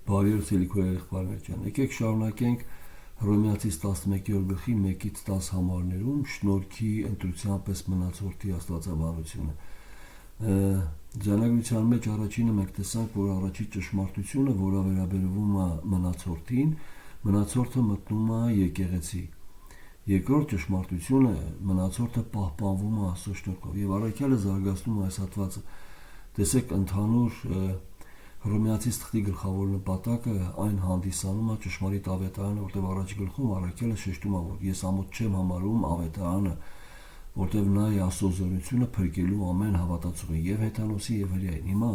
Բարի ցելիքո եղբայրներ ջան, եկեք շարունակենք Հռոմեացիս 11-րդ գլխի 1-ից 10 համարներում շնորհքի ընտրության պես մնացորդի աստվածաբանությունը։ Ձայնագրության մեջ առաջինը մենք տեսանք, որ առաջի ճշմարտությունը, որը վերաբերվում է մնացորդին, մնացորդը մտնում է եկեղեցի։ Երկրորդ ճշմարտությունը, մնացորդը պահպանվում է Աստծո շնորհքով, եւ առաքյալը զարգացնում է այս հատվածը։ Տեսեք, ընդհանուր Հռոմեացիս թղթի գլխավոր նպատակը այն հանդիսանում է ճշմարիտ ավետարանը, որտեղ առաջի գլխում առաքյալը շեշտում է, որ ես ամոթ չեմ համարում ավետարանը, որտեղ նա է Աստծո զորությունը փրկելու ամեն հավատացողին, եւ հեթանոսի եւ հրեային։ Հիմա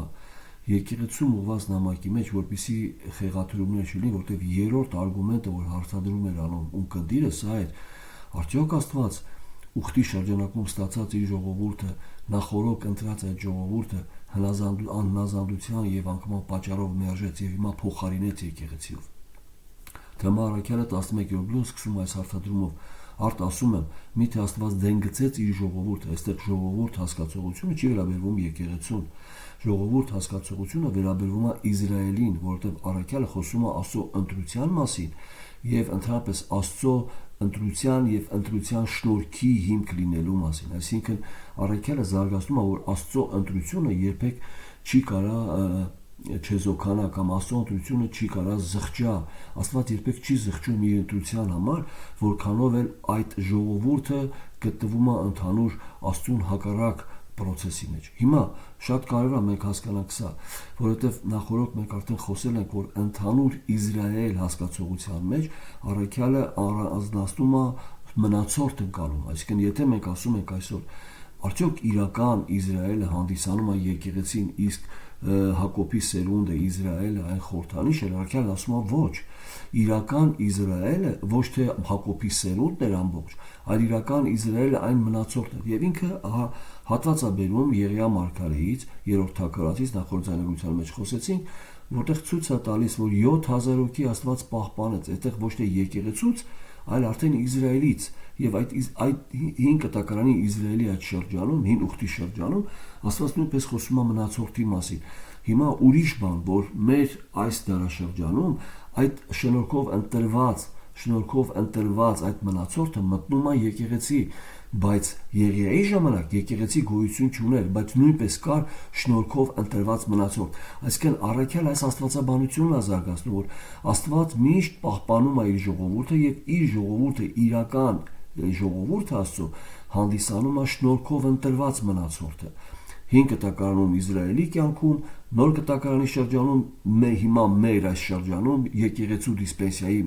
եկեղեցում ուղված նամակի մեջ, որպեսզի խեղաթյուրումներ չլինի, որտեղ երրորդ արգումենտը, որ հարցադրում էր անում ում կդիրը, սա էր. արդյոք Աստված ուխտի շրջանակում ստացած իր ժողովուրդը, նախորոք ընտրած այդ ժողովուրդը անհնազանդության եւ անկման պատճառով մերժեց եւ հիմա փոխարինեց եկեղեցիով։ Թեմա առաքյալը 11-րդ գլուխ սկսում այս հարցադրումով. Արդ ասում եմ, միթե Աստված դեն գցեց իր ժողովուրդը, այստեղ ժողովուրդ հասկացողությունը չի վերաբերվում եկեղեցուն։ Ժողովուրդ հասկացողությունը վերաբերվում է Իսրայելին, որովհետեւ առաքյալը խոսում է Աստծո ընտրության մասին եւ ընդհանրապես Աստծո ընտրության եւ ընտրության շնորհքի հիմք լինելու մասին։ Այսինքն առաքյալը զարգացնում է, որ Աստծո ընտրությունը երբեք չի կարա չեզոքանա կամ Աստծո ընտրությունը չի կարա զղջա։ Աստված երբեք չի զղջում իր ընտրության համար, որքանով էլ այդ ժողովուրդը գտնվում է ընդհանուր Աստծուն հակառակ process-ի մեջ։ Հիմա շատ կարևոր է մենք հասկանանք սա, որովհետև նախորդ մենք արդեն խոսել ենք, որ ընդհանուր Իսրայել հասկացողության մեջ առաքյալը առանձնացնում է մնացորդ ընկալում, այսինքն եթե մենք ասում ենք այսօր արդյոք իրական Իսրայելը հանդիսանում է եկեղեցին, իսկ Հակոբի սերունդը Իսրայելը այն խորհրդանիշ է, առաքյալն ասում է ոչ, իրական Իսրայելը ոչ թե Հակոբի սերունդն էր ամբողջ, այլ իրական Իսրայելը այն մնացորդն էր, եւ ինքը հատված է բերում Եղիա մարգարեից, 3-րդ թագարացից, նախորդ ձայնագրության մեջ խոսեցինք, որտեղ ցույց է տալիս, որ 7000 հոգի Աստված պահպանեց, այդտեղ ոչ թե եկեղեցուց, այլ արդեն Իսրայելից, եւ այդ 5 կտակարանի Իսրայելի այդ շրջանում, 5 ուխտի շրջանում Աստված նույնպես խոսում է մնացորդի մասին։ Հիմա ուրիշ բան, որ մեր այս դարաշրջանում այդ շնորհքով ընտրված այդ մնացորդը մտնում է եկեղեցի, բայց Եղիայի ժամանակ եկեղեցի գոյություն չուներ, բայց նույնպես կար շնորհքով ընտրված մնացորդ։ Այսինքն առաքյալ այս աստվածաբանությունն է զարգացնում, որ Աստված միշտ պահպանում է իր ժողովուրդը եւ իր ժողովուրդը իրական ժողովուրդը Աստծո հանդիսանում է շնորհքով ընտրված մնացորդը։ 5 կտակարանում Իսրայելի կյանքում, նոր կտակարանի շրջանում, հիմա մեր այս շրջանում եկեղեցու դիսպենսիայի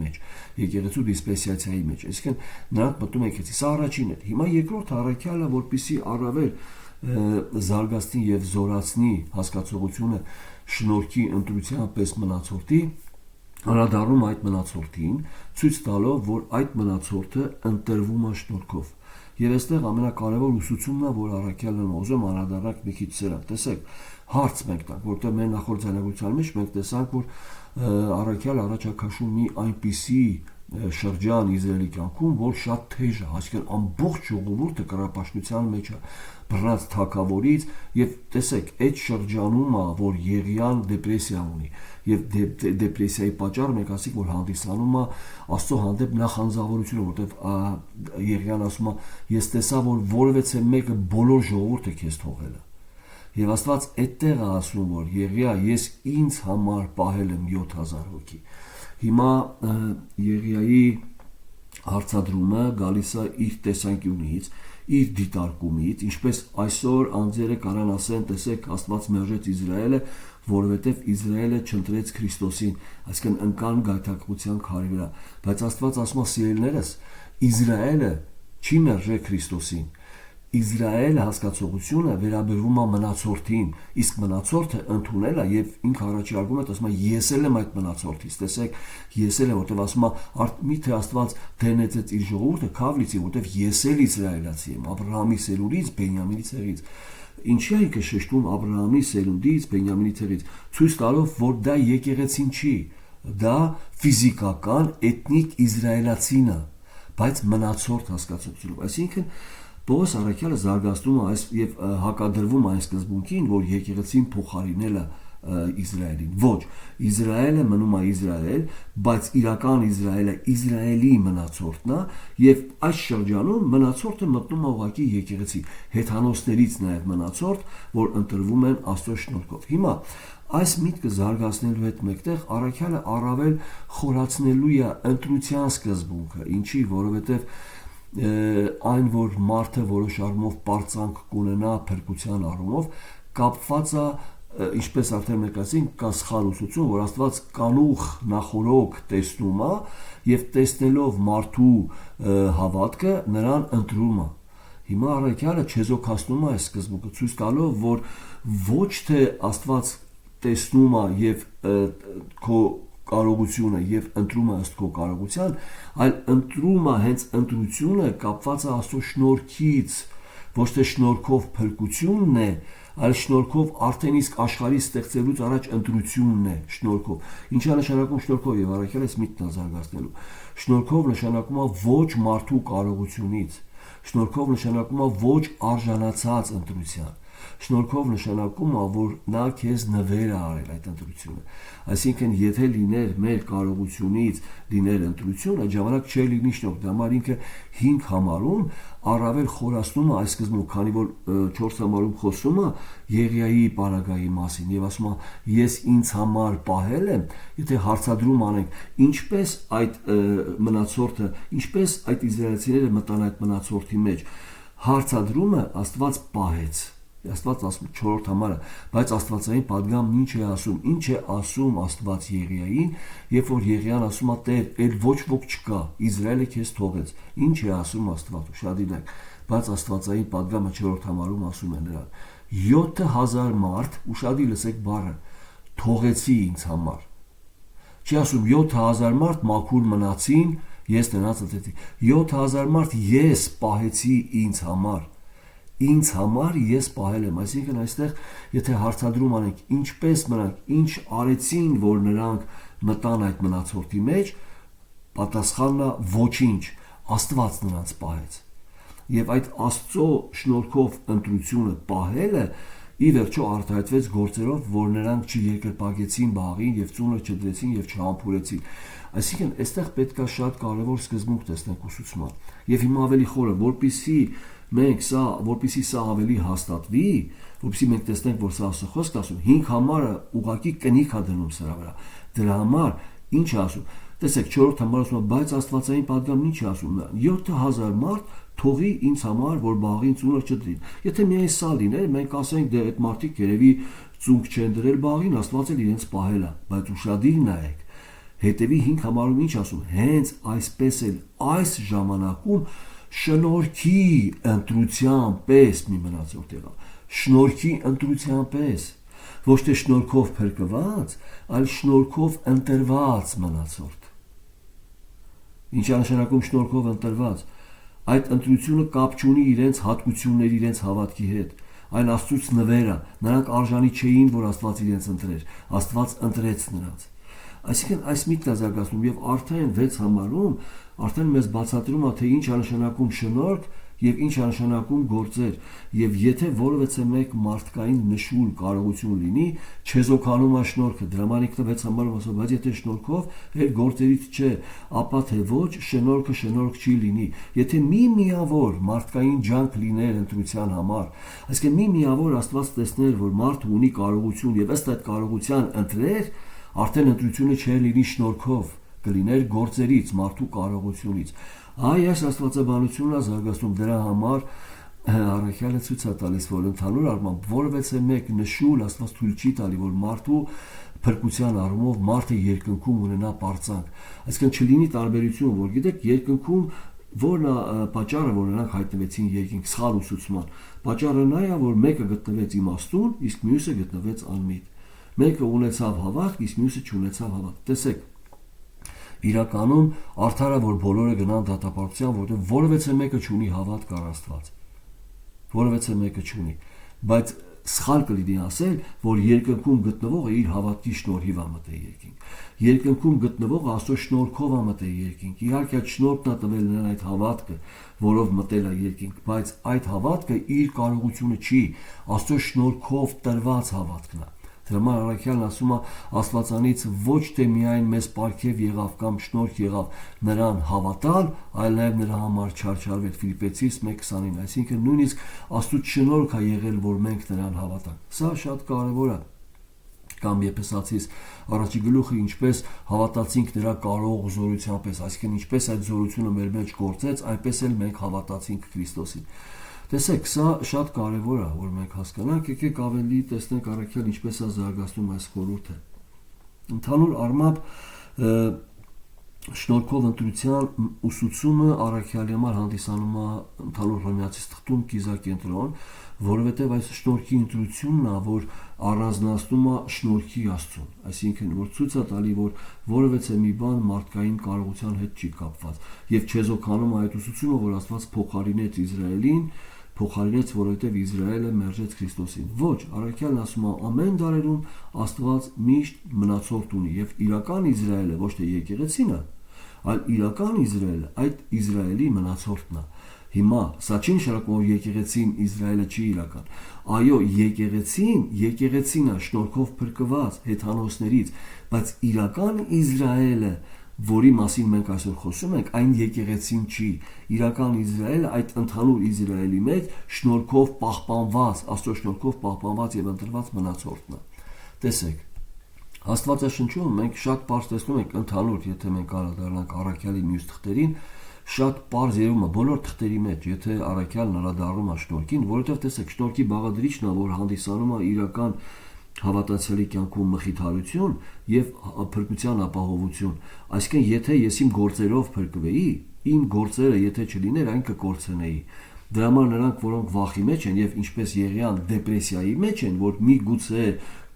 մեջ, այսինքն նրանք մտնում են եկեղեցի, սա առաջինն է։ Հիմա երկրորդ առաքյալը, որպեսզի առավել զարգացնի եւ զորացնի հասկացողությունը շնորհքի ընտրության պես մնացորդի, անդրադառնում այդ մնացորդին, ցույց տալով, որ այդ մնացորդը ընտրվում է շնորհքով։ Եվ այստեղ ամենակարևոր ուսուցումն է, որ առաքյալն ուզում անդրադառնանք մի քիչ սրանք։ Տեսեք, հարց մենք տանք, որտեղ մեր նախորդ ձայնագրության մեջ մենք տեսանք, որ առաքյալը առաջ է քաշում մի այնպիսի շրջան Իսրայելի կյանքում, որ շատ թեժ է, այսինքն ամբողջ ժողովուրդը կռապաշտության մեջ է, բռնած թագավորից, եւ տեսեք, այդ շրջանում է, որ Եղիան դեպրեսիա ունի, եւ դեպրեսիայի պատճառը մենք ասենք, որ հանդիսանում է Աստծո հանդեպ նախանձավորությունը, որտեղ Եղիան ասում է, ես տեսա, որ որևէ մեկը բոլոր ժողովուրդը քեզ թողել է։ Եվ Աստված այդտեղ է ասում, որ Եղիա, ես ինձ համար պահել եմ 7000 հոգի։ Հիմա Եղիայի հարցադրումը գալիս է իր տեսանկյունից, իր դիտարկումից, ինչպես այսօր անձերը կարան ասեն, տեսեք, Աստված մերժեց Իսրայելը, որովհետև Իսրայելը չընտրեց Քրիստոսին, այսինքն ընկան գայթակղության քարի վրա, բայց Աստված ասում է, սիրելիներս, Իսրայելը չի մերժել Քրիստոսին, Իսրայել հասկացողությունը վերաբերվում է մնացորդին, իսկ մնացորդը ընդունել է եւ ինքը առաջի արգումենտ ասում է ես էլ եմ այդ մնացորդից, տեսեք, ես էլ եմ, որտեղ ասում է միթե Աստված դենեցեց իր ժողովուրդը քավլիցի, որտեղ ես էլ իսրայելացի եմ, Աբրահամի սերունդից, Բենյամինի ցեղից։ Ինչի է ինքը շեշտում Աբրահամի սերունդից, Բենյամինի ցեղից, ցույց տալով, որ դա եկեղեցին չի, դա ֆիզիկական էթնիկ իսրայելացին է, բայց մնացորդ հասկացությունով, այսինքն Պողոս առաքյալը զարգացնում է այս եւ հակադրվում այն սկզբունքին, որ եկեղեցին փոխարինել է Իսրայելին։ Ոչ, Իսրայելը մնում է Իսրայել, բայց իրական Իսրայելը Իսրայելի մնացորդն է եւ այս շրջանում մնացորդը մտնում է ուղղակի եկեղեցի, հեթանոսներից նաեւ մնացորդ, որ ընտրվում են Աստծո շնորհքով։ Հիմա այս միտքը զարգացնելու հետ մեկտեղ առաքյալը առավել խորացնելու է ընտրության սկզբունքը, ինչի, որովհետեւ այն որ մարդը որոշ առումով պարծանք կունենա փրկության առումով կապված է, ինչպես արդեն մենք ասենք, կա սխալ ուսուցում, որ Աստված կանուխ նախորոք տեսնում է եւ տեսնելով մարդու հավատքը նրան ընտրում է։ Հիմա առաքյալը չեզոքացնում է այս սկզբունքը, ցույց տալով, որ ոչ թե Աստված տեսնում է եւ քո կարողությունը եւ ընտրում է ըստ քո կարողության, այլ ընտրում է հենց ընտրությունը կապված է Աստծո շնորհքից, ոչ թե շնորհքով փրկությունն է, այլ շնորհքով արդեն իսկ աշխարհի ստեղծելուց առաջ ընտրությունն է շնորհքով։ Ինչա նշանակում շնորհքով եւ առաքյալը միտքն զարգացնելու։ Շնորհքով նշանակում է ոչ մարդու կարողությունից, շնորհքով նշանակում է ոչ արժանացած ընտրության։ Շնորհքով նշանակում է, որ նա քեզ նվեր է արել այդ ընտրությունը։ Այսինքն, եթե լիներ մեր կարողությունից լիներ ընտրություն, այդ ժամանակ չէր լինի շնորհք։ Դա համար ինքը 5 համարում առավել խորացնում է այս սկզբունքը, քանի որ 4 համարում խոսում է Եղիայի պարագայի մասին եւ ասում է ես ինձ համար պահել եմ, եթե հարցադրում անենք, ինչպես այդ մնացորդը, ինչպես այդ իսրայելցիները մտան այդ մնացորդի մեջ, հարցադրումը Աստված պահեց։ Աստված ասում 4-րդ համարը, բայց Աստվածային падգամն ինչ է ասում, ինչ է ասում Աստված Եղիային, երբ որ Եղիան ասում է Տեր, այլ ոչ ոք չկա, Իսրայելը քեզ թողեց, ինչ է ասում Աստված, ուշադիր, բայց Աստվածային падգամը 4-րդ համարում ասում է նրան 7000 մարդ, ուշադիր լսեք բառը, թողեցի ինձ համար, չի ասում 7000 մարդ մաքուր մնացին, ես նրանց ընտրեցի, 7000 մարդ ես պահեցի ինձ համար ես պահել եմ, այսինքն այստեղ եթե հարցադրում անենք ինչպես նրանք ինչ արեցին, որ նրանք մտան այդ մնացորդի մեջ, պատասխանն է ոչինչ, Աստված նրանց պահեց։ Եվ այդ Աստծո շնորհքով ընտրությունը պահելը ի վերջո արտահայտվեց գործերով, որ նրանք չերկրպագեցին Բաղին եւ ծունը չդրեցին եւ չհամբուրեցին։ Այսինքն այստեղ պետք է շատ կարևոր սկզբունք տեսնենք ուսուցման։ Եվ հիմա ավելի խորը, որպեսզի սա ավելի հաստատվի, որպեսզի մենք տեսնենք, որ սա Աստծո խոսքն ասում, 5 համարը ուղղակի կնիք է դնում սրա վրա։ Դրա համար ինչ է ասում։ Տեսեք 4-րդ համարը ասում է, բայց Աստվածային падգամն ինչ է ասում։ 7000 մարդ թողի ինձ համար, որ Բաղին ծունը չդրին։ Եթե միայն սա լիներ, մենք ասենք դե այդ մարդիկ երևի ծունկ չեն դրել Բաղին, Աստված էլ իրենց պահել է, բայց ուշադիր նայեք։ Հետևի 5 համարում ինչ ասում։ Հենց այսպես էլ այս ժամանակում շնորհքի ընտրության պես մի մնացորդ եղավ։ Շնորհքի ընտրության պես, ոչ թե շնորհքով փրկված, այլ շնորհքով ընտրված մնացորդ։ Ինչ է նշանակում շնորհքով ընտրված։ Այդ ընտրությունը կապ չունի իրենց հատկությունների, իրենց հավատքի հետ։ Այն Աստծուց նվեր է։ Նրանք արժանի չէին, որ Աստված իրենց ընտրեր։ Աստված ընտրեց նրանց։ Այսինքն այս միտքն է զարգացնում եւ արդեն 6 համարում արդեն մեզ բացատրում է, թե ինչ է նշանակում շնորհք եւ ինչ է նշանակում գործեր, եւ եթե որևէ մեկ մարդկային նշուլ կարողություն լինի, չեզոքանում է շնորհքը, դրա համար ինքն 6 համարում ասում, բայց եթե շնորհքով էլ գործերից չէ, ապա թե ոչ շնորհքը շնորհք չի լինի։ Եթե մի միավոր մարդկային ջանք լիներ ընտրության համար, այսինքն մի միավոր Աստված տեսներ, որ մարդը ունի կարողություն եւ ըստ այդ կարողության ընտրեր, արդեն ընտրությունը չէր լինի շնորհքով, կլիներ գործերից, մարդու կարողությունից։ Այս աստվածաբանությունն է զարգացնում, դրա համար առաքյալը ցույց է տալիս, որ ընդհանուր առմամբ որևէ մեկ նշուլ Աստված թույլ չի տալի, որ մարդու փրկության առումով մարդը երկնքում ունենա պարծանք։ Այսինքն չլինի տարբերություն, որ գիտեք, երկնքում որն է պատճառը, որ նրանք հայտնվեցին երկինք սխալ ուսուցման։ Պատճառը նա է, որ մեկը գտնվեց իմաստուն, իսկ մյուսը գտնվեց անմիտ։ Մեկը ունեցավ հավատք, իսկ մյուսը չունեցավ հավատք։ Տեսեք, իրականում արդարը, որ բոլորը գնան դատապարտության, որտեղ որևէ մեկը չունի հավատք առ Աստված։ Որևէ մեկը չունի, բայց սխալ կլինի ասել, որ երկնքում գտնվողը իր հավատքի շնորհիվ է մտել երկինք։ Երկնքում գտնվողը Աստծո շնորհքով է մտել երկինք։ Իհարկե այդ շնորհքն է տվել նրան այդ հավատքը, որով մտել է երկինք, բայց այդ հավատքը իր կարողությունը չի, Աստծո շնորհքով տրված հավատքն է։ Դրա համար առաքյալն ասում է Աստվածանից ոչ թե միայն մեզ պարգև եղավ կամ շնորհ եղավ նրան հավատալ, այլ նաև նրա համար չարչարվել Ֆիլիպպեցիս 1:29, այսինքն նույնիսկ Աստծո շնորհք է եղել, որ մենք նրան հավատանք։ Սա շատ կարևոր է։ Կամ Եփեսացիս առաջի գլուխը ինչպես հավատացինք նրա կարող զորության պես, այսինքն ինչպես այդ զորությունը մեր մեջ գործեց, այնպես էլ մենք հավատացինք Քրիստոսին։ Տեսեք, սա շատ կարևոր է, որ մենք հասկանանք, եկեք ավելի տեսնենք առաքյալ ինչպես է զարգացնում այս խորհուրդը։ Ընդհանուր առմամբ շնորհքով ընտրության ուսուցումը առաքյալի համար հանդիսանում է ընդհանուր հռոմեացիս թղթում կիզակենտրոն, որովհետև այս շնորհքի ընտրությունն է, որ առանձնացնում է շնորհքի Աստծուն, այսինքն որ ցույց է տալի, որ որևէ մի բան մարդկային կարողության հետ չի կապված, եւ չեզոքանում է այդ ուսուցումը, որ Աստված փոխարինեց Իսրայելին, որովհետև Իսրայելը մերժեց Քրիստոսին։ Ոչ, առաքյալն ասում է ամեն դարերում Աստված միշտ մնացորդ ունի եւ իրական Իսրայելը ոչ թե եկեղեցին է, այլ իրական Իսրայելը այդ Իսրայելի մնացորդն է։ Հիմա սա չի նշանակում, որ եկեղեցին Իսրայելը չի իրական։ Այո, եկեղեցին է շնորհքով փրկված հեթանոսներից, բայց իրական Իսրայելը, որի մասին մենք այսօր խոսում ենք, այն եկեղեցին չի։ Իրական Իսրայելը այդ ընդհանուր Իսրայելի մեջ շնորհքով պահպանված, Աստծո շնորհքով պահպանված եւ ընտրված մնացորդն է։ Տեսեք, Աստվածաշնչում մենք շատ պարզ տեսնում ենք ընդհանուր, եթե մենք անդրադառնանք առաքյալի մյուս թղթերին, շատ պարզ երևում է բոլոր թղթերի մեջ, եթե առաքյալն անդրադառնում է շնորհքին, որովհետև տեսեք, շնորհքի բաղադրիչն է, որ հանդիսանում է իրական հավատացյալի կյանքում մխիթարություն եւ փրկության ապահովություն։ Այսինքն, եթե ես իմ գործերով փրկվեի, իմ գործերը եթե չլիներ, այն կկորցնեի։ Դրա համար նրանք, որոնք վախի մեջ են եւ ինչպես Եղիան դեպրեսիայի մեջ են, որ միգուցե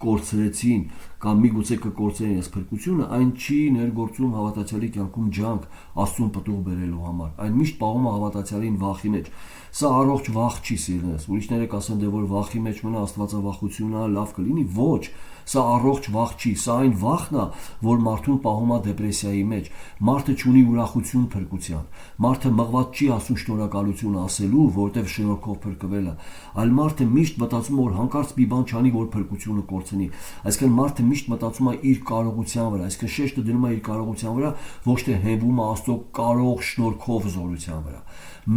կորցրեցին կամ միգուցե կկորցնեն այս փրկությունը, այն չի ներգործում հավատացյալի կյանքում ջանք Աստծուն պտուղ բերելու համար։ Այն միշտ պահում է հավատացյալին վախի մեջ։ Սա առողջ վախ չի, սիրելիներս։ Ուրիշները կասեն, դե որ վախի մեջ մնա աստվածավախությունը լավ կլինի։ Ոչ, սա առողջ վախ չի, սա այն վախն է, որ մարդուն պահում է դեպրեսիայի մեջ։ Մարդը չունի ուրախություն փրկության։ Մարդը մղված չի Աստծուն շնորհակալություն ասելու, որտեղ շնորհքով փրկվել է, այլ մարդը միշտ մտածում է, որ հանկարծ մի բան չանի, որ փրկությունը կորցնի։ Այսինքն մարդը միշտ մտածում է իր կարողության վրա, այսինքն շեշտը դնում է իր կարողության վրա, ոչ թե հենվում է Աստծո կարող շնորհքով զորության վրա։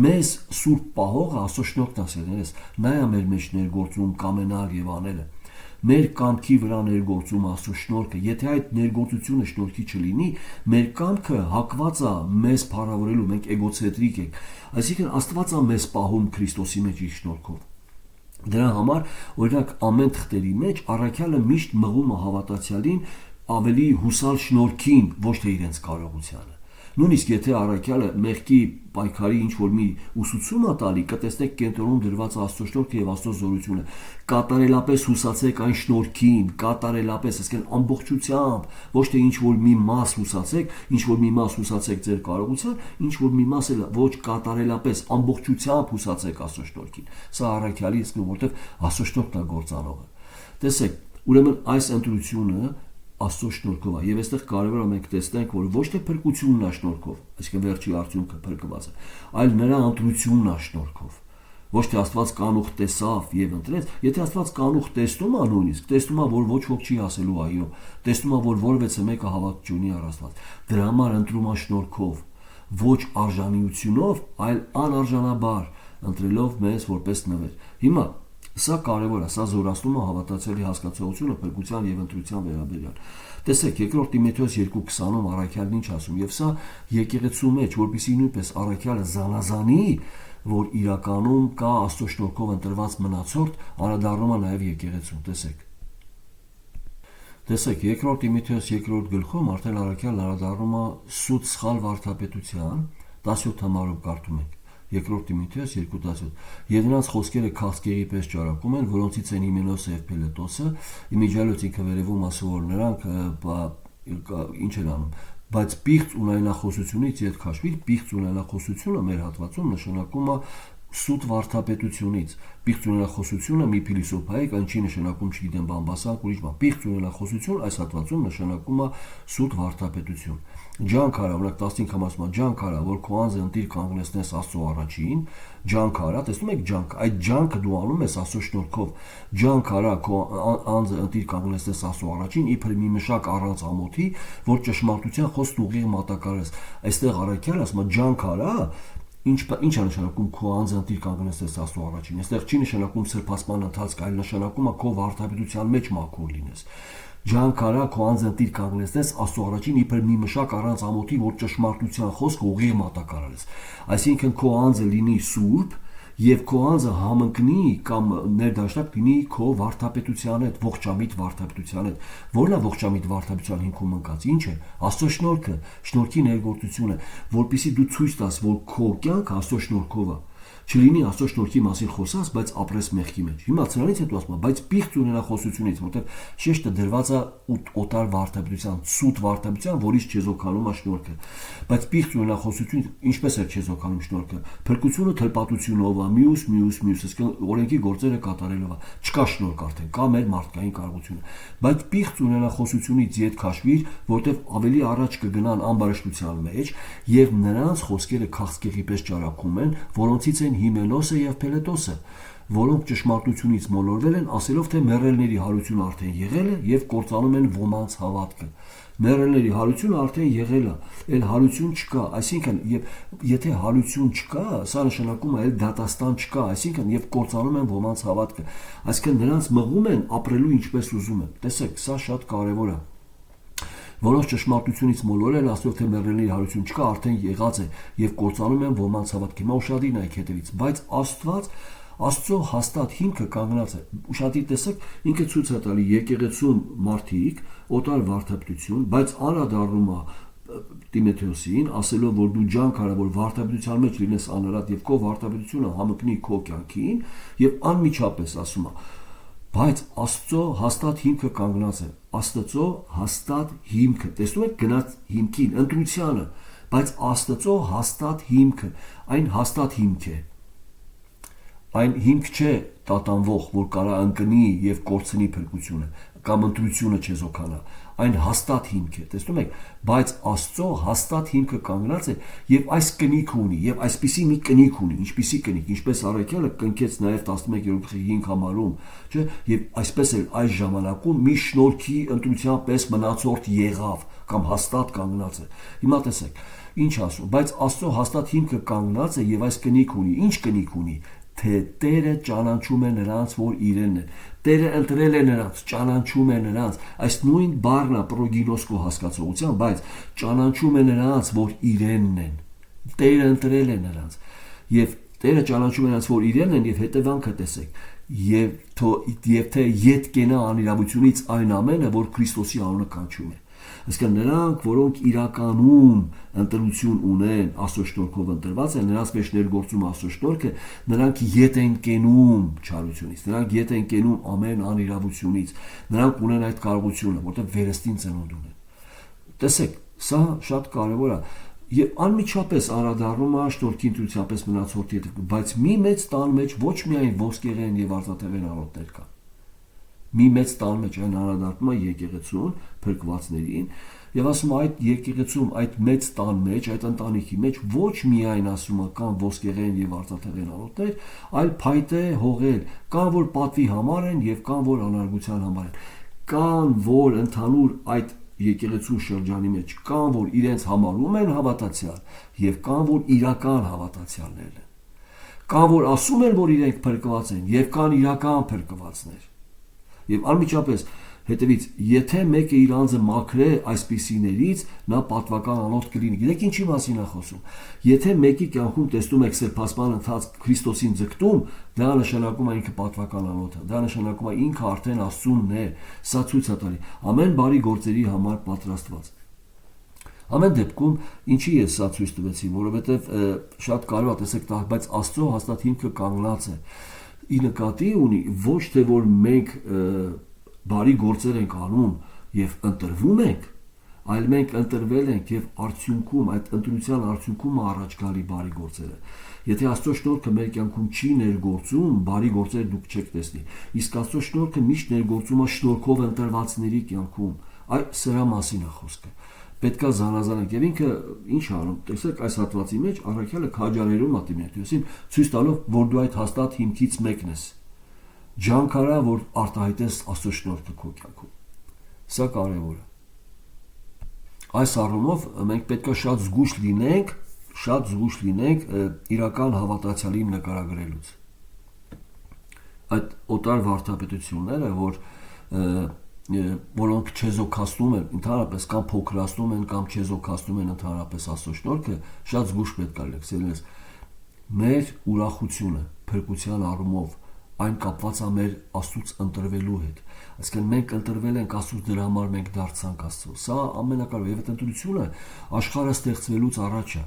Մեզ սուրբ պահողը Աստծո շնորհքն է, սիրելիներս, նա է մեր մեջ ներգործում կամենալ եւ անելը։ Մեր կամքի վրա ներգործում Աստծո շնորհքը։ Եթե այդ ներգործությունը շնորհքի չլինի, մեր կամքը հակված է մեզ փառավորելու, մենք էգոցենտրիկ ենք։ Այսինքն Աստված է մեզ պահում Քրիստոսի մեջ իր շնորհքով։ Դրա համար, օրինակ, ամեն թղթերի մեջ առաքյալը միշտ մղում է հավատացյալին ավելի հուսալ շնորհքին, ոչ թե իրենց կարողությանը։ Նույնիսկ եթե առաքյալը մեղքի պայքարի ինչ-որ մի ուսուցում է տալի, կտեսնեք կենտրոնում դրված Աստծո շնորհքը եւ Աստծո զորությունը։ Կատարելապես հուսացեք այն շնորհքին, կատարելապես, այսինքն ամբողջությամբ, ոչ թե ինչ-որ մի մաս հուսացեք, ինչ-որ մի մաս հուսացեք ձեր կարողության, ինչ-որ մի մաս էլ ոչ կատարելապես, ամբողջությամբ հուսացեք Աստծո շնորհքին։ Սա առաքյալի իսկ որտեվ Աստծո շնորհքն է գործանողը։ Տեսեք, ուրեմն այս ընտրությունը Աստծո շնորհքով է, եւ այստեղ կարևոր է մենք տեսնենք, որ ոչ թե փրկությունն է շնորհքով, այսինքն վերջի արդյունքը փրկված է, այլ նրա ընտրությունն է շնորհքով։ Ոչ թե Աստված կանուխ տեսավ եւ ընտրեց, եթե Աստված կանուխ տեսնում է նույնիսկ, տեսնում է, որ ոչ ոք չի ասելու այո, տեսնում է, որ որևէ մեկը հավատ չունի առ Աստված։ Դրա համար ընտրում է շնորհքով, ոչ արժանիությունով, այլ անարժանաբար, ընտրելով մեզ որպես նվեր։ Հիմա սա կարևոր է, սա զորացնում է հավատացյալի հասկացողությունը փրկության եւ ընտրության վերաբերյալ։ Տեսեք, 2 Տիմոթեոս 2:20-ում առաքյալն ինչ ասում, եւ սա եկեղեցու մեջ, որպեսզի նույնպես առաքյալը զանազանի, որ իրականում կա Աստծո շնորհքով ընտրված մնացորդ, անդրադառնում է նաեւ եկեղեցուն, Տեսեք, 2 Տիմոթեոս 2-րդ գլխում արդեն առաքյալն անդրադառնում է սուտ սխալ վարդապետության 17 համարով կարդում ենք։ 2 Տիմոթեոս 2:17 Եվ նրանց խոսքերը քաղցկեղի պես ճարակում են, որոնցից են Հիմենոսը եւ Փելետոսը, իմիջիալոց ինքը վերևում ասում, որ նրանք ինչ են անում, բայց պիղծ ունայնախոսությունից ետ քաշվիր, պիղծ ունայնախոսությունը մեր հատվածում նշանակում է սուտ վարդապետությունից։ Պիղծ ունենախոսությունը մի փիլիսոփայի կան չի նշանակում չգիտեմ բամբասակ ուրիշ բան։ Պիղծ ունենախոսություն այս հատվածում նշանակում է սուտ վարդապետություն։ Ջանք արա, օրինակ 15 համասմա ջանք արա, որ քո անձը ընտիր կանգնեցնես Աստծո առաջին, ջանք արա, տեսնում եք ջանք, այդ ջանքը դու անում ես Աստծո շնորհքով։ Ջանք արա քո անձը ընտիր կանգնեցնես Աստծո առաջին, իբր մի մշակ առանց ամոթի, որ ճշմարտության խոսքն ուղիղ մատակարարես։ Այստեղ առաքյալը ասում է ջանք արա, ինչ է նշանակում քո անձը ընտիր կանգնեցնես Աստծո առաջին։ Այստեղ չի նշանակում սրբացման ընթացք, այլ նշանակում է քո վարդապետության մեջ մաքուր լինես։ Ջանք արա քո անձը ընտիր կանգնեցնես Աստծո առաջին, իբր մի մշակ առանց ամոթի, որ ճշմարտության խոսքը ուղիղ մատակարարես։ Այսինքն քո անձը լինի սուրբ եւ քո անձը համընկնի կամ ներդաշնակ լինի քո վարդապետության հետ, ողջամիտ վարդապետության հետ։ Որն է ողջամիտ վարդապետության հիմքում ընկած։ Ինչ է։ Աստծո շնորհքը, շնորհքի ներգործությունը, որpիսի դու ցույց տաս, որ քո կյանքը Աստծո շնորհքով է։ Չլինի Աստծո շնորհքի մասին խոսած, բայց ապրես մեղքի մեջ։ Հիմա ցրանից հետո ասում եմ, բայց պիղծ ունենախոսությունից, որտեղ շեշտը դրված է օտար վարդապետության, սուտ վարդապետության, որից չեզոքանում է շնորհքը։ Բայց պիղծ ունենախոսությունից ինչպես է չեզոքանում շնորհքը։ Փրկությունը թլպատությունով է, մյուս, այսինքն օրենքի գործերը կատարելով է։ Չկա շնորհք արդեն, կա մեր մարդկային կարողությունը։ Բայց պիղծ ունենախոսությունից ետ քաշվիր, որտեղ ավելի առաջ կգնան ամբարշտության մեջ եւ նրանց խոսքերը քաղցկեղի պես ճարակում են, որոնցից են Հիմենոսը եւ Փելետոսը, որոնք ճշմարտությունից մոլորվել են, ասելով թե մեռելների հարությունը արդեն եղել է եւ կործանում են ոմանց հավատքը։ Մեռելների հարությունը արդեն եղել է, այլ հարություն չկա, այսինքն եթե հարություն չկա, սա նշանակում է այլ դատաստան չկա, այսինքն եւ կործանում են ոմանց հավատքը, այսինքն նրանց մղում են ապրելու ինչպես ուզում են։ Տեսեք, սա շատ կարեւոր է։ Որոնց ճշմարտությունից մոլորել ասելով թե մեռելների հարություն չկա, արդեն եղած է եւ կործանում են ոմանց հավատքը։ Հիմա ուշադիր նայեք հետևից, բայց Աստծո հաստատ հիմքը կանգնած է։ Ուշադիր տեսեք, ինքը ցույց է տալի եկեղեցում մարդիկ, օտար վարդապետություն, բայց անդրադառնում է Տիմոթեոսին, ասելով որ դու ջանք արա, որ վարդապետության մեջ լինես անարատ եւ քո վարդապետությունը համընկնի քո կյանքին եւ անմիջապես ասում է բայց Աստծո հաստատ հիմքը կանգնած է։ Աստծո հաստատ հիմքը, տեսնում եք գնաց հիմքին, ընտրությանը, բայց Աստծո հաստատ հիմքը, այն հաստատ հիմք է։ Այն հիմք չէ տատանվող, որ կարա ընկնի եւ կորցնի փրկությունը կամ ընտրությունը չեզոքանա, այն հաստատ հիմք է, տեսնում եք, բայց Աստծո հաստատ հիմքը կանգնած է եւ այս կնիքը ունի եւ այսպիսի մի կնիկ ունի, ինչպիսի կնիկ, ինչպես առաքյալը կնքեց նաեւ 11:5 համարում, չէ, եւ այսպես էլ այս ժամանակում մի շնորհքի ընտրության պես մնացորդ եղավ կամ հաստատ կանգնած է։ Հիմա տեսեք, ինչ ասում, բայց Աստծո հաստատ հիմքը կանգնած է եւ այս կնիկ ունի, ինչ կնիկ ունի, թե Տերը ճանաչում է նրանց, որ իրենն են։ Տերը ընտրել է նրանց, ճանաչում է նրանց։ Այս նույն բառն է պրոգինոսկո հասկացողության, բայց ճանաչում է նրանց, որ իրենն են։ Տերը ընտրել է նրանց։ Եվ Տերը ճանաչում է նրանց, որ իրենն են, եւ հետևանքը տեսեք։ Եվ թե ետ կենա անիրավությունից այն ամենը, որ Քրիստոսի անունը կանչում է։ Այսինքն նրանք, որոնք իրականում ընտրություն ունեն, Աստծո շնորհքով ընտրված են, նրանց մեջ ներգործում Աստծո շնորհքը, նրանք ետ են կենում չարությունից, նրանք ետ են կենում ամեն անիրավությունից, նրանք ունեն այդ կարողությունը, որտեղ վերստին ծնունդ ունեն։ Տեսեք, սա շատ կարևոր է, եւ անմիջապես անդրադառնում է շնորհքի ընտրության պես մնացորդի հետ, բայց մի մեծ տան մեջ ոչ միայն ոսկեղեն եւ արծաթևեն անոթներ կան։ Մի մեծ տան մեջ այն անդրադառնում է եկեղեցուն, փրկվածներին, եւ ասում է այդ եկեղեցում, այդ մեծ տան մեջ, այդ ընտանիքի մեջ ոչ միայն ասում է կան ոսկեղեն եւ արծաթևեն անոթներ, այլ փայտե հողեր, կան որ պատվի համար են եւ կան որ անարգության համար են, կան որ ընդհանուր այդ եկեղեցու շրջանի մեջ կան որ իրենց համարում են հավատացյալ եւ կան որ իրական հավատացյալներ են, կան որ ասում են որ իրենք փրկված են եւ կան իրական փրկվածներ։ Եվ անմիջապես հետևից, եթե մեկը իր անձը մաքրե այսպիսիներից, նա պատվական անոթ կլինի։ Գիտեք ինչի մասին է խոսում։ Եթե մեկի կյանքում տեսնում եք սրբացման ընթացք Քրիստոսին ձգտում, դա նշանակում է ինքը պատվական անոթ է, դա նշանակում է ինքը արդեն Աստծունն է, սա ցույց է տալի ամեն բարի գործերի համար պատրաստված։ Ամեն դեպքում ինչի է սա ցույց տվեցի, որովհետև շատ կարևոր է տեսեք, բայց Աստծո հաստատ հիմքը կանգնած է։ Ի նկատի ունի ոչ թե որ մենք բարի գործեր ենք անում եւ ընտրվում ենք, այլ մենք ընտրվել ենք եւ արդյունքում այդ ընտրության արդյունքում առաջ գալի բարի գործերը։ Եթե Աստծո շնորհքը մեր կյանքում չի ներգործում, բարի գործեր դուք չեք տեսնի։ Իսկ Աստծո շնորհքը միշտ ներգործում է շնորհքով ընտրվածների կյանքում։ Այդ սրա մասին է խոսքը։ Պետքա զանազանենք եւ ինքը ինչ անում, տեսեք այս հատվածի մեջ առաքյալը քաջալերում է Տիմոթեոսին, ցույց տալով, որ դու այդ հաստատ հիմքից մեկն ես։ Ջանքարա, որ արտահայտես Աստծո շնորհքը քո կյանքում։ Սա կարևոր է։ Այս առումով մենք պետք է շատ զգույշ լինենք իրական հավատացյալին նկարագրելուց։ Այդ օտար վարդապետությունները, որոնք չեզոքացնում են ընդհանրապես կամ փոքրացնում են կամ չեզոքացնում են ընդհանրապես Աստծո շնորհքը, շատ զգույշ պետք է լինես։ Մեր ուրախությունը փրկության առումով այն կապված է մեր Աստծուց ընտրվելու հետ։ Այսինքն մենք ընտրվել ենք Աստծուց, դրա համար մենք դարձանք Աստծո։ Սա ամենակարևորը եւ այդ ընտրությունը աշխարհը ստեղծվելուց առաջ է։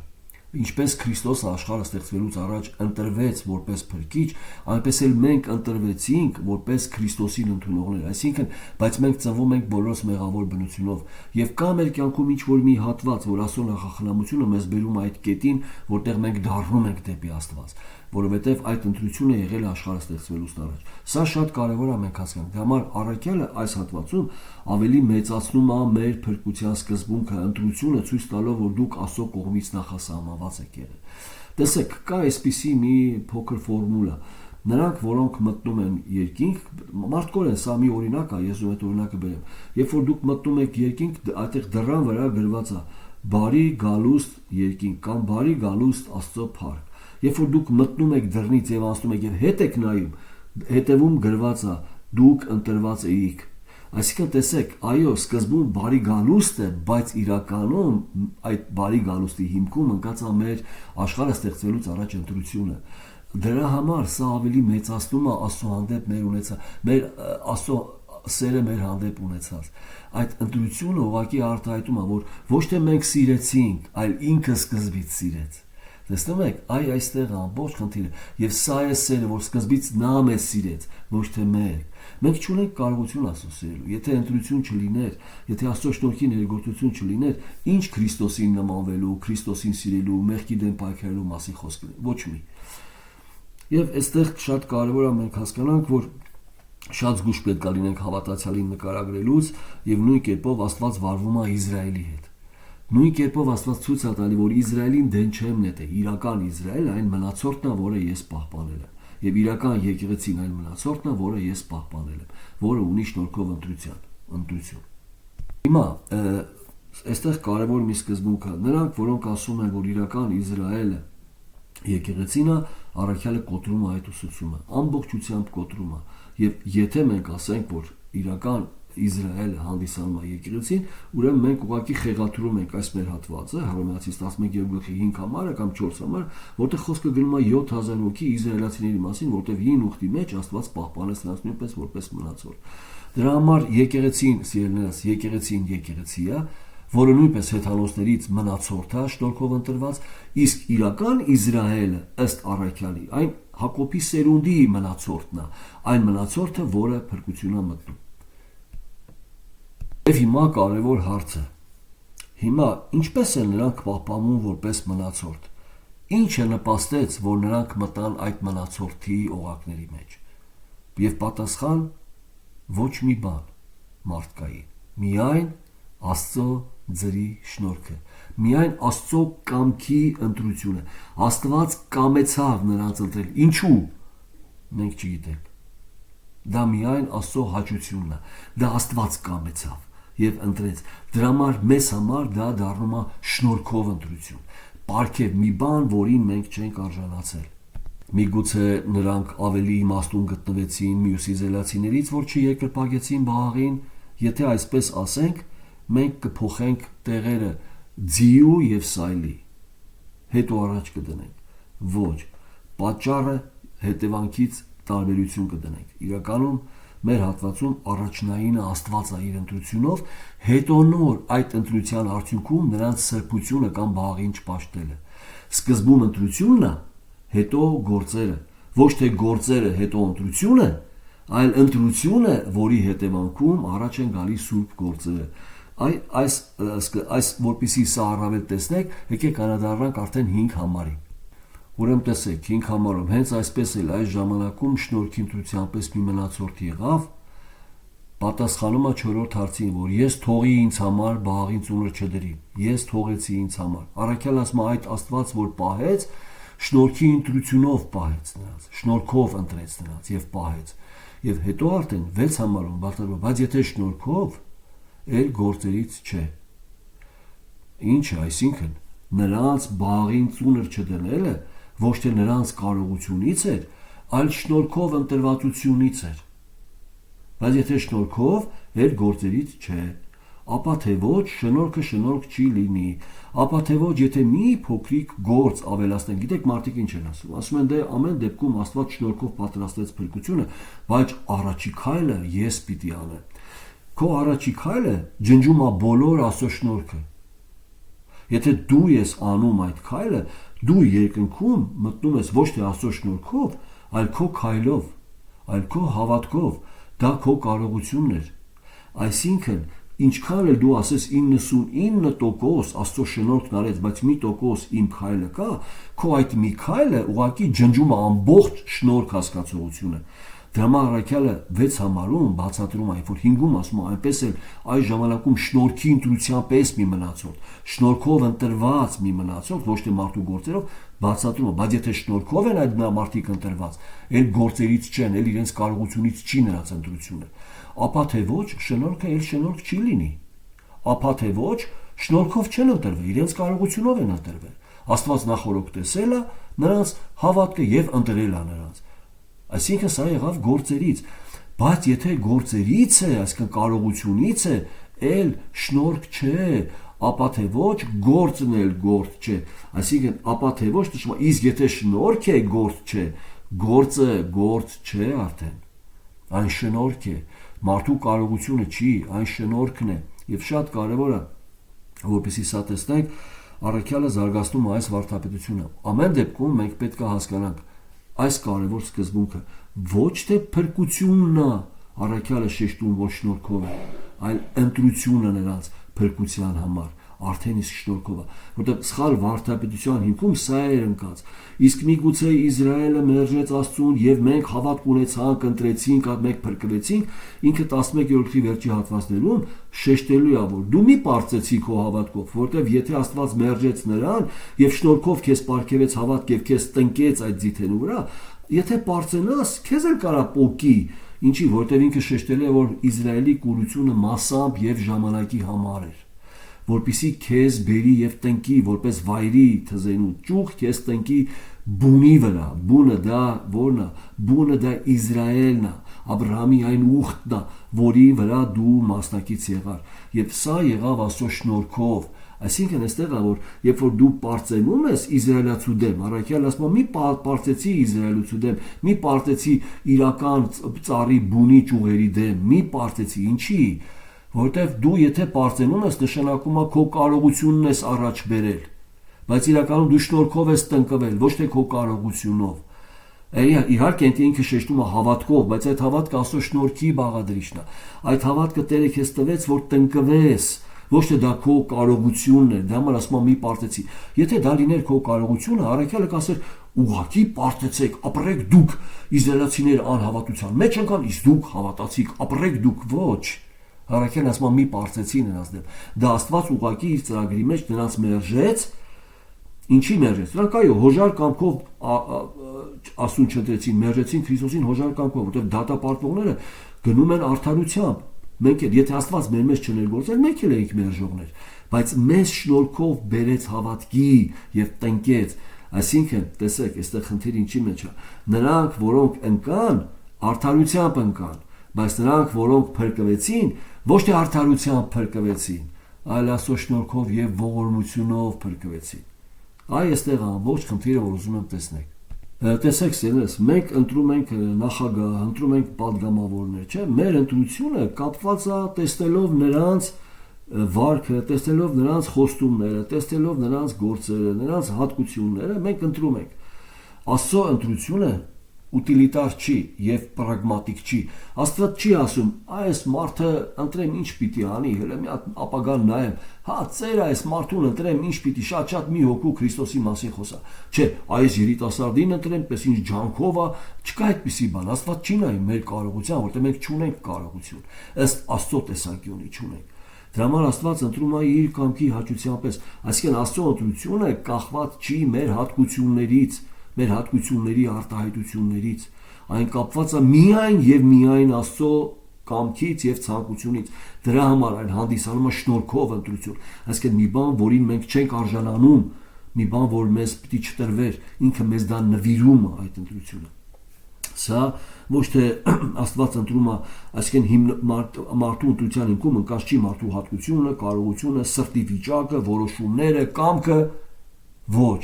Ինչպես Քրիստոսը աշխարհը ստեղծվելուց առաջ ընտրվեց որպես փրկիչ, այնպես էլ մենք ընտրվեցինք որպես Քրիստոսին ընդունողներ, այսինքն, բայց մենք ծնվում ենք բոլորս մեղավոր բնությունով, եւ կա մեր կյանքում ինչ-որ մի հատված, որ Աստծո նախախնամությունը մեզ բերում այդ կետին, որտեղ մենք դառնում ենք դեպի Աստված, որովհետեւ այդ ընտրությունը եղել է աշխարհը ստեղծվելուց առաջ։ Սա շատ կարեւոր է մենք հասկանանք։ Դա համար առաքյալը այս հատվածում ավելի մեծացնում է մեր փրկության սկզբունքը, ընտրությունը ցույց տալով, որ դուք Աստծո կողմից նախասահմանված եք եղել։ Տեսեք, կա այսպիսի մի փոքր ֆորմուլա։ Նրանք, որոնք մտնում են երկինք, մարդկորեն սա մի օրինակ է, ես այդ օրինակը բերեմ։ Երբ որ դուք մտնում եք երկինք, այդտեղ դռան վրա գրված է բարի գալուստ երկինք կամ բարի գալուստ Աստծո փառք։ Երբ որ դուք մտնում եք դռնից եւ անցնում եք եւ հետ եք նայում, հետևում գրված է դուք ընտրված եք։ Այսինքն տեսեք, այո, սկզբում բարի գալուստ է, բայց իրականում այդ բարի գալուստի հիմքում ընկած է մեր աշխարհը ստեղծվելուց առաջ ընտրությունը։ Դրա համար սա ավելի մեծացնում է Աստծո հանդեպ մեր Աստծո սերը մեր հանդեպ ունեցած։ Այդ ընտրությունը ուղղակի արտահայտում է, որ ոչ թե մենք սիրեցինք, այլ ինքը սկզբից սիրեց։ Տեսնում եք, այստեղ ամբողջ խնդիրը, եւ սա է սերը, որ սկզբից նա մեզ սիրեց, ոչ թե մենք։ Մենք չունենք կարողություն Աստծո սիրելու։ Եթե ընտրություն չլիներ, եթե Աստծո շնորհքի ներգործություն չլիներ, ինչ Քրիստոսին նմանվելու, Քրիստոսին սիրելու, մեղքի դեմ պայքարելու մասին խոսք ոչ մի։ Եվ այստեղ շատ կարևոր է մենք հասկանանք, որ շատ զգույշ պետք է լինենք հավատացյալին նկարագրելուց, եւ նույն կերպով Աստված վարվում է Իսրայելի հետ։ Նույն կերպով Աստված ցույց է տալի, որ Իսրայելին դեն չեմ նետե, իրական Իսրայելը այն մնացորդն է, որը ես պահպանել եմ, եւ իրական եկեղեցին այն մնացորդն է, որը ես պահպանել եմ, որը ունի շնորհքով ընտրություն։ Հիմա այստեղ կարևոր մի սկզբունք է, նրանք, որոնք ասում են, որ իրական Իսրայելը եկեղեցին է, առաքյալը կոտրում է այդ ուսուցումը, ամբողջությամբ կոտրում է, եւ եթե մենք ասենք, որ իրական Իսրայելը հանդիսանում է եկեղեցին, ուրեմն մենք ուղղակի խեղաթյուրում ենք այս մեր հատվածը, Հռոմեացիս 11:5 համարը կամ 4 համար, որտեղ խոսքը գնում է 7000 հոգի իսրայելացիների մասին, որտեղ հին ուխտի մեջ Աստված պահպանեց նրանց նույնպես որպես մնացորդ։ Դրա համար եկեղեցին, սիրելիներս, եկեղեցի է, որը նույնպես հեթանոսներից մնացորդ է, շնորհքով ընտրված, իսկ իրական Իսրայելը ըստ առաքյալի, այն Հակոբի սերունդի մնացորդն է, այն մնացորդը, որը փրկություն է մտնում։ Եվ հիմա կարևոր հարցը։ Հիմա ինչպես են նրանք պահպանվում որպես մնացորդ։ Ինչը նպաստեց, որ նրանք մտան այդ մնացորդի օղակների մեջ։ Եվ պատասխան ոչ մի բան մարդկային։ Միայն Աստծո ձրի շնորհքը, միայն Աստծո կամքի ընտրությունը։ Աստված կամեցավ նրանց ընտրել։ Ինչու՞։ Մենք չգիտենք։ Դա միայն Աստծո հաճությունն է։ Դա Աստված կամեցավ եւ ընտրեց։ Դրա համար մեզ համար դա դառնում է շնորհքով ընտրություն։ Պարգև մի բան, որին մենք չենք արժանացել։ Միգուցե նրանք ավելի իմաստուն գտնվեցին մյուս իզրայելացիներից, որ չերկրպագեցին Բաղին, եթե այսպես ասենք, մենք կփոխենք տեղերը ձիու եւ սայլի, հետո առաջ կդնենք։ Ոչ, պատճառը հետևանքից տարբերություն կդնենք։ Իրականում մեր հատվածում առաջնայինը Աստված է իր ընտրությունով, հետո նոր այդ ընտրության արդյունքում նրանց սրբությունը կամ Բաղին չպաշտելը։ Սկզբում ընտրությունն է, հետո գործերը, ոչ թե գործերը, հետո ընտրությունը, այլ ընտրությունը, որի հետևանքում առաջ են գալիս սուրբ գործերը։ Այս որպեսի սա առավել տեսնեք, եկեք անդրադառնանք արդեն 5 համարին։ Ուրեմն տեսեք, 5 համարում հենց այսպես էլ այս ժամանակում շնորհքի ընտրության պես մի մնացորդ եղավ, պատասխանում է 4-րդ հարցին, որ ես թողի ինձ համար բաղին ծունր չդրի, ես թողեցի ինձ համար։ Առաքյալ ասում է այդ Աստված, որ պահեց, շնորհքի ընտրությունով պահեց նրանց, շնորհքով ընտրեց նրանց եւ պահեց։ Եվ հետո արդեն 6 համարում բացառում, բայց եթե շնորհքով, էլ գործերից չէ։ Ինչ է, այսինքն նրանց բաղին ծունր չդնելը ոչ թե նրանց կարողությունից էր, այլ շնորհքով ընտրվածությունից էր։ Բայց եթե շնորհքով, էլ գործերից չէ, ապա թե ոչ շնորհքը շնորհք չի լինի, ապա թե ոչ եթե մի փոքրիկ գործ ավելացնեն, գիտեք մարդիկ ինչ են ասում են դե ամեն դեպքում Աստված շնորհքով պատրաստեց փրկությունը, բայց առաջի քայլը ես պիտի անեմ։ Քո առաջի քայլը ջնջում է բոլոր Աստծո շնորհքը։ Եթե դու ես անում այդ քայլը, դու երկնքում մտնում ես ոչ թե Աստծո շնորհքով, այլ քո քայլով, այլ քո հավատքով, դա քո կարողությունն էր։ Այսինքն, ինչքան էլ դու ասես 99% Աստծո շնորհքն արեց, բայց 1% իմ քայլը կա, քո այդ մի քայլը ուղղակի ջնջում է ամբողջ շնորհք հասկացողությունը։ Դրամա առաքյալը 6 համարում բացատրում է, որ 5-ում ասում է այնպես էլ այս ժամանակում շնորհքի ընտրության պես մի մնացորդ, շնորհքով ընտրված մի մնացորդ, ոչ թե մարդու գործերով, բացատրում է, բայց եթե շնորհքով են այդ մարդիկ ընտրված, այլ գործերից չեն, այլ իրենց կարողությունից չի նրանց ընտրությունը, ապա թե ոչ շնորհքը այլ շնորհք չի լինի։ Ապա թե ոչ շնորհքով չեն ընտրվել, իրենց կարողությունով են ընտրվել։ Աստված նախորոք տեսել է նրանց հավատքը եւ ընտրել է նրանց։ Այսինքն սա եղավ գործերից, բայց եթե գործերից է, այսինքն կարողությունից է, էլ շնորհք չէ, ապա թե ոչ գործն էլ գործ չէ, այսինքն ապա թե ոչ նշում է, իսկ եթե շնորհք է գործ չէ, գործը գործ չէ արդեն, այն շնորհք է, մարդու կարողությունը չի, այն շնորհքն է, եւ շատ կարեւոր է, որպեսզի սա տեսնենք, առաքյալը զարգացնում է այս վարդապետությունը։ Ամեն դեպքում մենք պետք է հասկանանք այս կարևոր սկզբունքը, ոչ թե փրկությունն է առաքյալը շեշտում, որ շնորհքով է, այլ ընտրությունը նրանց փրկության համար, արդեն իսկ շնորհքով է, որտեղ սխալ վարդապետության հիմքում սա էր ընկած։ Իսկ միգուցե Իսրայելը մերժեց Աստծուն եւ մենք հավատք ունեցանք, ընտրեցինք, մենք փրկվեցինք, ինքը 11-րդ վերջի հատվածներում շեշտելու է, որ դու մի պարծեցի քո հավատքով, որտեղ եթե Աստված մերժեց նրան եւ շնորհքով քեզ պարգևեց հավատք եւ քեզ տնկեց այդ ձիթենու վրա, եթե պարծենաս, քեզ էլ կարա պոկի, ինչի, որտեղ ինքը շեշտել է, որ Իսրայելի կուրությունը մասամբ եւ ժամանակի համար էր, որպիսի քեզ բերի եւ տնկի, որպես վայրի թզենու ճուղ քեզ տնկի բունի վրա, բունը դա որն է, բունը դա Իսրայելն է, Աբրահամի այն ուխտն է, որի վրա դու մասնակից եղար, եւ սա եղավ Աստծո շնորհքով։ Այսինքն այստեղ է, որ երբ որ դու պարծենում ես Իսրայելացու դեմ, առաքյալ ասում է՝ մի պարծեցի Իսրայելացու դեմ, մի պարծեցի իրական ծառի բունի ճյուղերի դեմ, մի պարծեցի, ինչի, որտեվ դու եթե պարծենում ես, նշանակում է քո կարողությունն ես առաջ բերել, բայց իրականում դու շնորհքով ես տնկվել, ոչ թե քո կարողությունով։ Իհարկե ինքը շեշտում է հավատքով, բայց այդ հավատքը Աստծո շնորհքի բաղադրիչն է։ Այդ հավատքը Տերը քեզ տվեց, որ տնկվես, ոչ թե դա քո կարողությունն է, դա համար ասում եմ մի պարտեցի։ Եթե դա լիներ քո կարողությունը, առաքյալը կասեր ուղղակի պարտեցեք, ապրեք դուք իսրայելացիներ անհավատության մեջ անգամ, իսկ դուք հավատացիք, ապրեք դուք ոչ։ Առաքյալն ասում է մի պարտեցի նրանց դեմ։ Դա Աստված ուղղակի իր ծրագրի մեջ նրանց մերժեց, ինչի մերժեց։ Նրանք այո հոժար կամքով Աստծուն չընտրեցին, մերժեցին Քրիստոսին հոժար կամքով, որտեղ դատապարտողները գնում են արդարությամբ։ Մենք էլ եթե Աստված մեր մեջ չներգործեր, մենք էլ էինք մերժողներ, բայց մեզ շնորհքով բերեց հավատքի եւ տնկեց։ Այսինքն, տեսեք, այստեղ խնդիրը ինչի մեջ է։ Նրանք, որոնք ընկան, արդարությամբ ընկան, բայց նրանք, որոնք փրկվեցին, ոչ թե արդարությամբ փրկվեցին, այլ Աստծո շնորհքով եւ ողորմությունով փրկվեցին։ Այստեղ ամբողջ խնդիրը, որ ուզում եմ տեսնեք։ Տեսեք, սիրելիս, մենք ընտրում ենք նախագահ, ընտրում ենք падգամավորներ, չէ՞։ Մեր ընտրությունը կապված է տեսնելով նրանց վարքը, տեսնելով նրանց խոստումները, տեսնելով նրանց գործերը, նրանց հատկությունները, մենք ընտրում ենք։ Աստծո ընտրությունը ուտիլիտար չի եւ պրագմատիկ չի։ Աստված չի ասում, այս մարդը ընտրեմ ինչ պիտի անի, հələ մի հատ ապագան նայեմ, հա ծեր այս մարդուն ընտրեմ ինչ պիտի շատ մի հոգու Քրիստոսի մասին խոսա։ Չէ, այս երիտասարդին ընտրեմ, պես ինչ ջանքով է, չկա այդպիսի բան։ Աստված չի նայում մեր կարողության, որտեղ մենք չունենք կարողություն։ Ըստ Աստծո տեսանկյունի չունենք։ Դրա համար Աստված ընտրում է իր կամքի հաճության պես, այսինքն Աստծո ընտրությունը կախված չի մեր հատկություններից, մեր հատկությունների արտահայտություններից, այն կապված է միայն եւ միայն Աստծո կամքից եւ ցանկությունից։ Դրա համար այն հանդիսանում է շնորհքով ընտրություն, այսինքն մի բան, որին մենք չենք արժանանում, մի բան, որ մեզ պիտի չտրվեր, ինքը մեզ դա նվիրում է այդ ընտրությունը։ Սա ոչ թե Աստված ընտրում է, այսինքն մարդու ընտրության հիմքում ընկած չի մարդու հատկությունը, կարողությունը, սրտի վիճակը, որոշումները, կամքը, ոչ,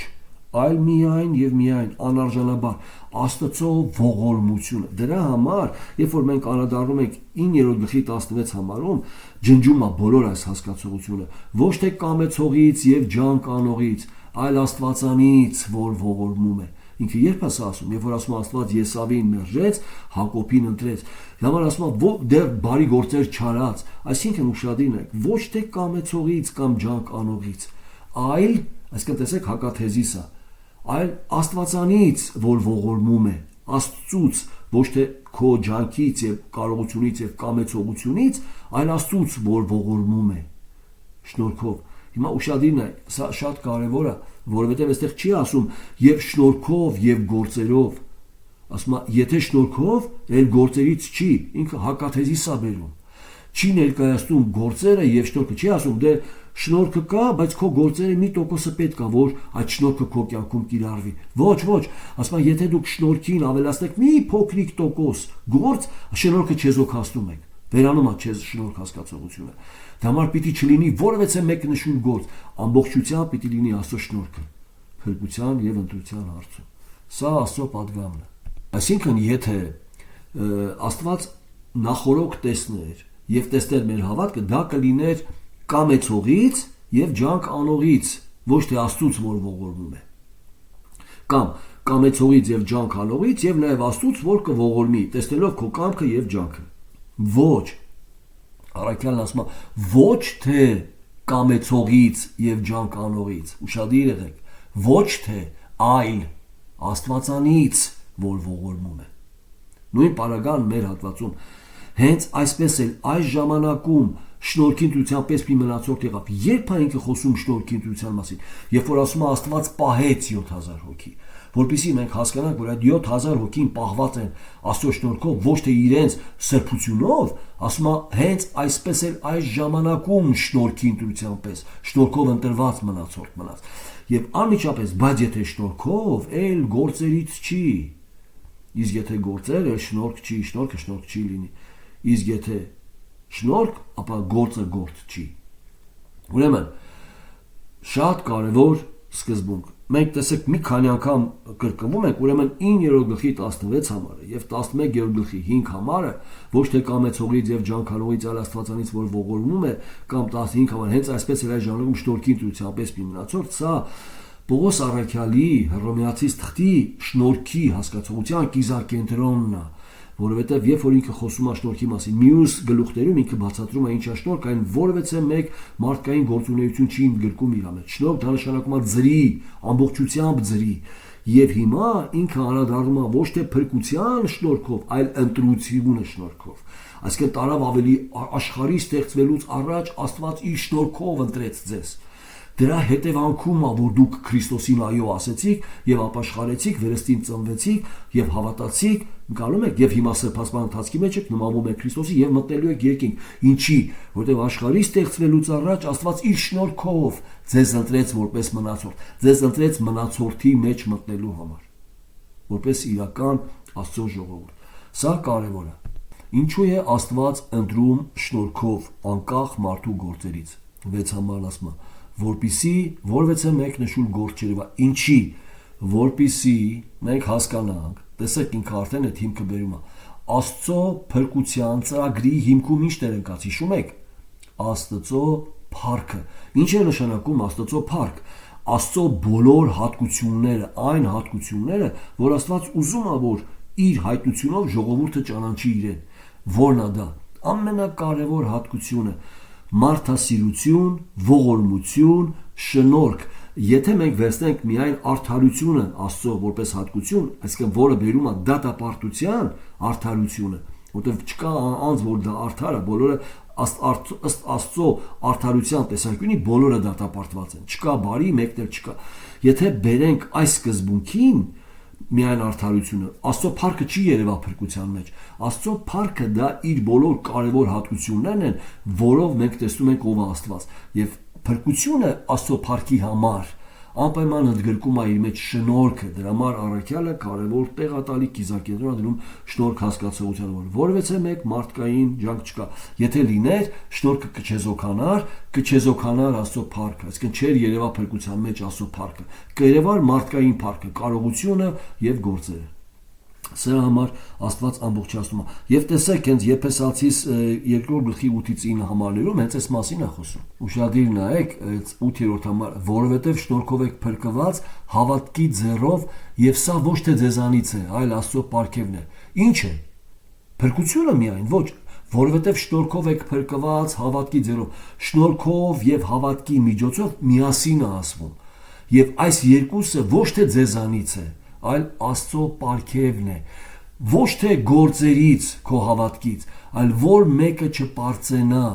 այլ միայն եւ միայն անարժանաբար Աստծո ողորմությունը։ Դրա համար, երբ որ մենք անդրադառնում ենք 9-րդ գլխի 16 համարում, ջնջում է բոլոր այս հասկացողությունը, ոչ թե կամեցողից եւ ջանք անողից, այլ Աստվածանից, որ ողորմում է։ Ինքը երբ է ասում, երբ որ ասում Աստված Եսավին մերժեց, Հակոբին ընտրեց, համար ասում դեռ բարի գործեր չարած, այսինքն ուշադիր եք, ոչ թե կամեցողից կամ ջանք անողից, այլ, այսինքն տեսեք հակաթեզիսը, այլ Աստվածանից, որ ողորմում է, Աստծուց, ոչ թե քո ջանքից եւ կարողությունից եւ կամեցողությունից, այլ Աստծուց, որ ողորմում է, շնորհքով։ Հիմա ուշադիրն է, սա շատ կարևոր է, որովհետև այստեղ չի ասում եւ շնորհքով եւ գործերով, ասում է եթե շնորհքով, այլ գործերից չի, ինքը հակաթեզիս է բերում, չի ներկայացնում գործերը եւ շնորհքը, չի ասում դե շնորհքը կա, բայց քո գործերը մի տոկոսը պետք է, որ այդ շնորհքը քո կյանքում կիրառվի։ Ոչ, ասում է եթե դուք շնորհքին ավելացնեք մի փոքրիկ տոկոս գործ, շնորհքը չեզոքացնում եք, վերանում է չեզ շնորհք հասկացողությունը։ Դա համար պիտի չլինի որևէ մեկ նշուն գործ, ամբողջությամբ պիտի լինի Աստծո շնորհքը, փրկության եւ ընտրության հարցում։ Սա Աստծո պատգամն է։ Այսինքն եթե Աստված նախորոք տեսներ եւ տեսներ մեր հավատքը, դա կլիներ կամեցողից եւ ջանք անողից, ոչ թե Աստծուց, որ ողորմում է։ Կամ կամեցողից եւ ջանք անողից եւ նաեւ Աստծուց, որ կողորմի, տեսնելով քո կամքը եւ ջանքը։ Ոչ, Առաքյալն ասում է, ոչ թե կամեցողից եւ ջանք անողից, ուշադիր եղեք, ոչ թե, այլ Աստվածանից, որ ողորմում է։ Նույն պարագան մեր հատվածում հենց այսպես էլ այս ժամանակում շնորհքի ընտրության պես մի մնացորդ եղավ։ Երբ է ինքը խոսում շնորհքի ընտրության մասին, երբ որ ասում է Աստված պահեց 7000 հոգի, որպեսզի մենք հասկանանք, որ այդ 7000 հոգին պահված են Աստծո շնորհքով, ոչ թե իրենց սրբությունով, ասում է հենց այսպես էլ այս ժամանակում շնորհքի ընտրության պես, շնորհքով ընտրված մնացորդ մնաց։ Եվ անմիջապես, բայց եթե շնորհքով, այլ գործերից չի։ Իսկ եթե գործերը շնորհք չի, շնորհքը շնորհք չի լինի։ Իսկ եթե շնորհք, ապա գործը գործ չի։ Ուրեմն շատ կարևոր սկզբունք։ Մենք տեսեք մի քանի անգամ կրկնվում ենք, ուրեմն 9-րդ գլխի 16 համարը եւ 11-րդ գլխի 5 համարը ոչ թե կամեցողից եւ ջանքանողից այլ Աստվածանից, որ ողորմում է, կամ 15 համարը հենց այսպես էլ այս ժամանակում շնորհքի ընտրության պես մի մնացորդ, սա Պողոս Առաքյալի Հռոմեացիս թղթի շնորհքի հասկացողության կիզակենտրոնն է, որովհետև երբ որ ինքը խոսում է շնորհքի մասին, մյուս գլուխներում ինքը բացատրում է ինչ է շնորհք, այն որևէ մեկ մարդկային գործունեություն չի ընդգրկում իր մեջ։ Շնորհք դա նշանակում է ձրի, ամբողջությամբ ձրի։ Եվ հիմա ինքը անդրադառնում է ոչ թե փրկության շնորհքով, այլ ընտրությունը շնորհքով։ Այսինքն տարավ ավելի աշխարհի ստեղծվելուց առաջ Աստված իր շնորհքով ընտրեց ձեզ։ Դրա հետևանքում է, որ դուք Քրիստոսին այո ասեցիք եւ ապաշխարեցիք, վերստին ծնվեցիք եւ հավատացիք, գալում եք եւ հիմա սրբացման ընթացքի մեջ եք, նմանվում եք Քրիստոսի եւ մտնելու եք երկինք։ Ինչի՞, որտեղ աշխարհի ստեղծվելուց առաջ Աստված իր շնորհքով ձեզ ընտրեց որպես մնացորդ, ձեզ ընտրեց մնացորդի մեջ մտնելու համար, որպես իրական Աստծո ժողովուրդ։ Սա կարևոր է։ Ինչու է Աստված ընտրում շնորհքով, անկախ մարդու գործերից։ 6 համարն ասում է, որպիսի որևէ մեկ նշույլ գործ չերևա։ Ինչի, որպիսի մենք հասկանանք, տեսեք ինքը արդեն այդ հիմքը բերում է, Աստծո փրկության ծրագրի հիմքում ինչ դեր ընկած, հիշում եք, Աստծո փառքը։ Ինչ է նշանակում Աստծո փառք։ Աստծո բոլոր հատկությունները, այն հատկությունները, որ Աստված ուզում է, որ իր հայտնությունով ժողովուրդը ճանաչի իրեն։ Որն է դա։ Ամենակարևոր հատկությունը մարդասիրություն, ողորմություն, շնորհք։ Եթե մենք վերցնենք միայն արդարությունը Աստծո որպես հատկություն, այսինքն որը բերում է դատապարտության արդարությունը, որտեղ չկա անձ, որ դա արդար է, բոլորը ըստ Աստծո արդարության տեսանկյունի բոլորը դատապարտված են։ Չկա բարի, մեկն էլ չկա։ Եթե բերենք այս սկզբունքին միայն արդարությունը, Աստծո փառքը չի երևա փրկության մեջ։ Աստծո փառքը դա իր բոլոր կարևոր հատկություններն են, որով մենք տեսնում ենք ով է Աստված։ Եվ փրկությունը Աստծո փառքի համար անպայման ընդգրկում է իր մեջ շնորհքը, դրա համար առաքյալը կարևոր տեղատալի կիզակետրոնը դնում շնորհք հասկացողության, որովհետեւ մեկ մարդկային ջանք չկա։ Եթե լիներ, շնորհքը կչեզոքանար Աստծո փառքը, այսինքն չէր երևա փրկության մեջ Աստծո փառքը, կերևար մարդկային փառքը, կարողությունը եւ գործերը։ Սրա համար Աստված ամբողջացնում է։ Եվ տեսեք, հենց Եփեսացիս 2:8-9 համարներում հենց այս մասին է խոսում։ Ուշադիր նայեք, 8-րդ համար, որովհետև շնորհքով եք փրկված հավատքի ձեռով, եւ սա ոչ թե ձեզանից է, այլ Աստծո պարգևն է։ Ինչ է։ Փրկությունը միայն ոչ, որովհետև շնորհքով եք փրկված հավատքի ձեռով։ Շնորհքով եւ հավատքի միջոցով միասին է ասվում։ Եվ այս երկուսը ոչ թե ձեզանից է, այլ Աստծո պարգևն է, ոչ թե գործերից քո հավատքից, այլ որ մեկը չպարծենա,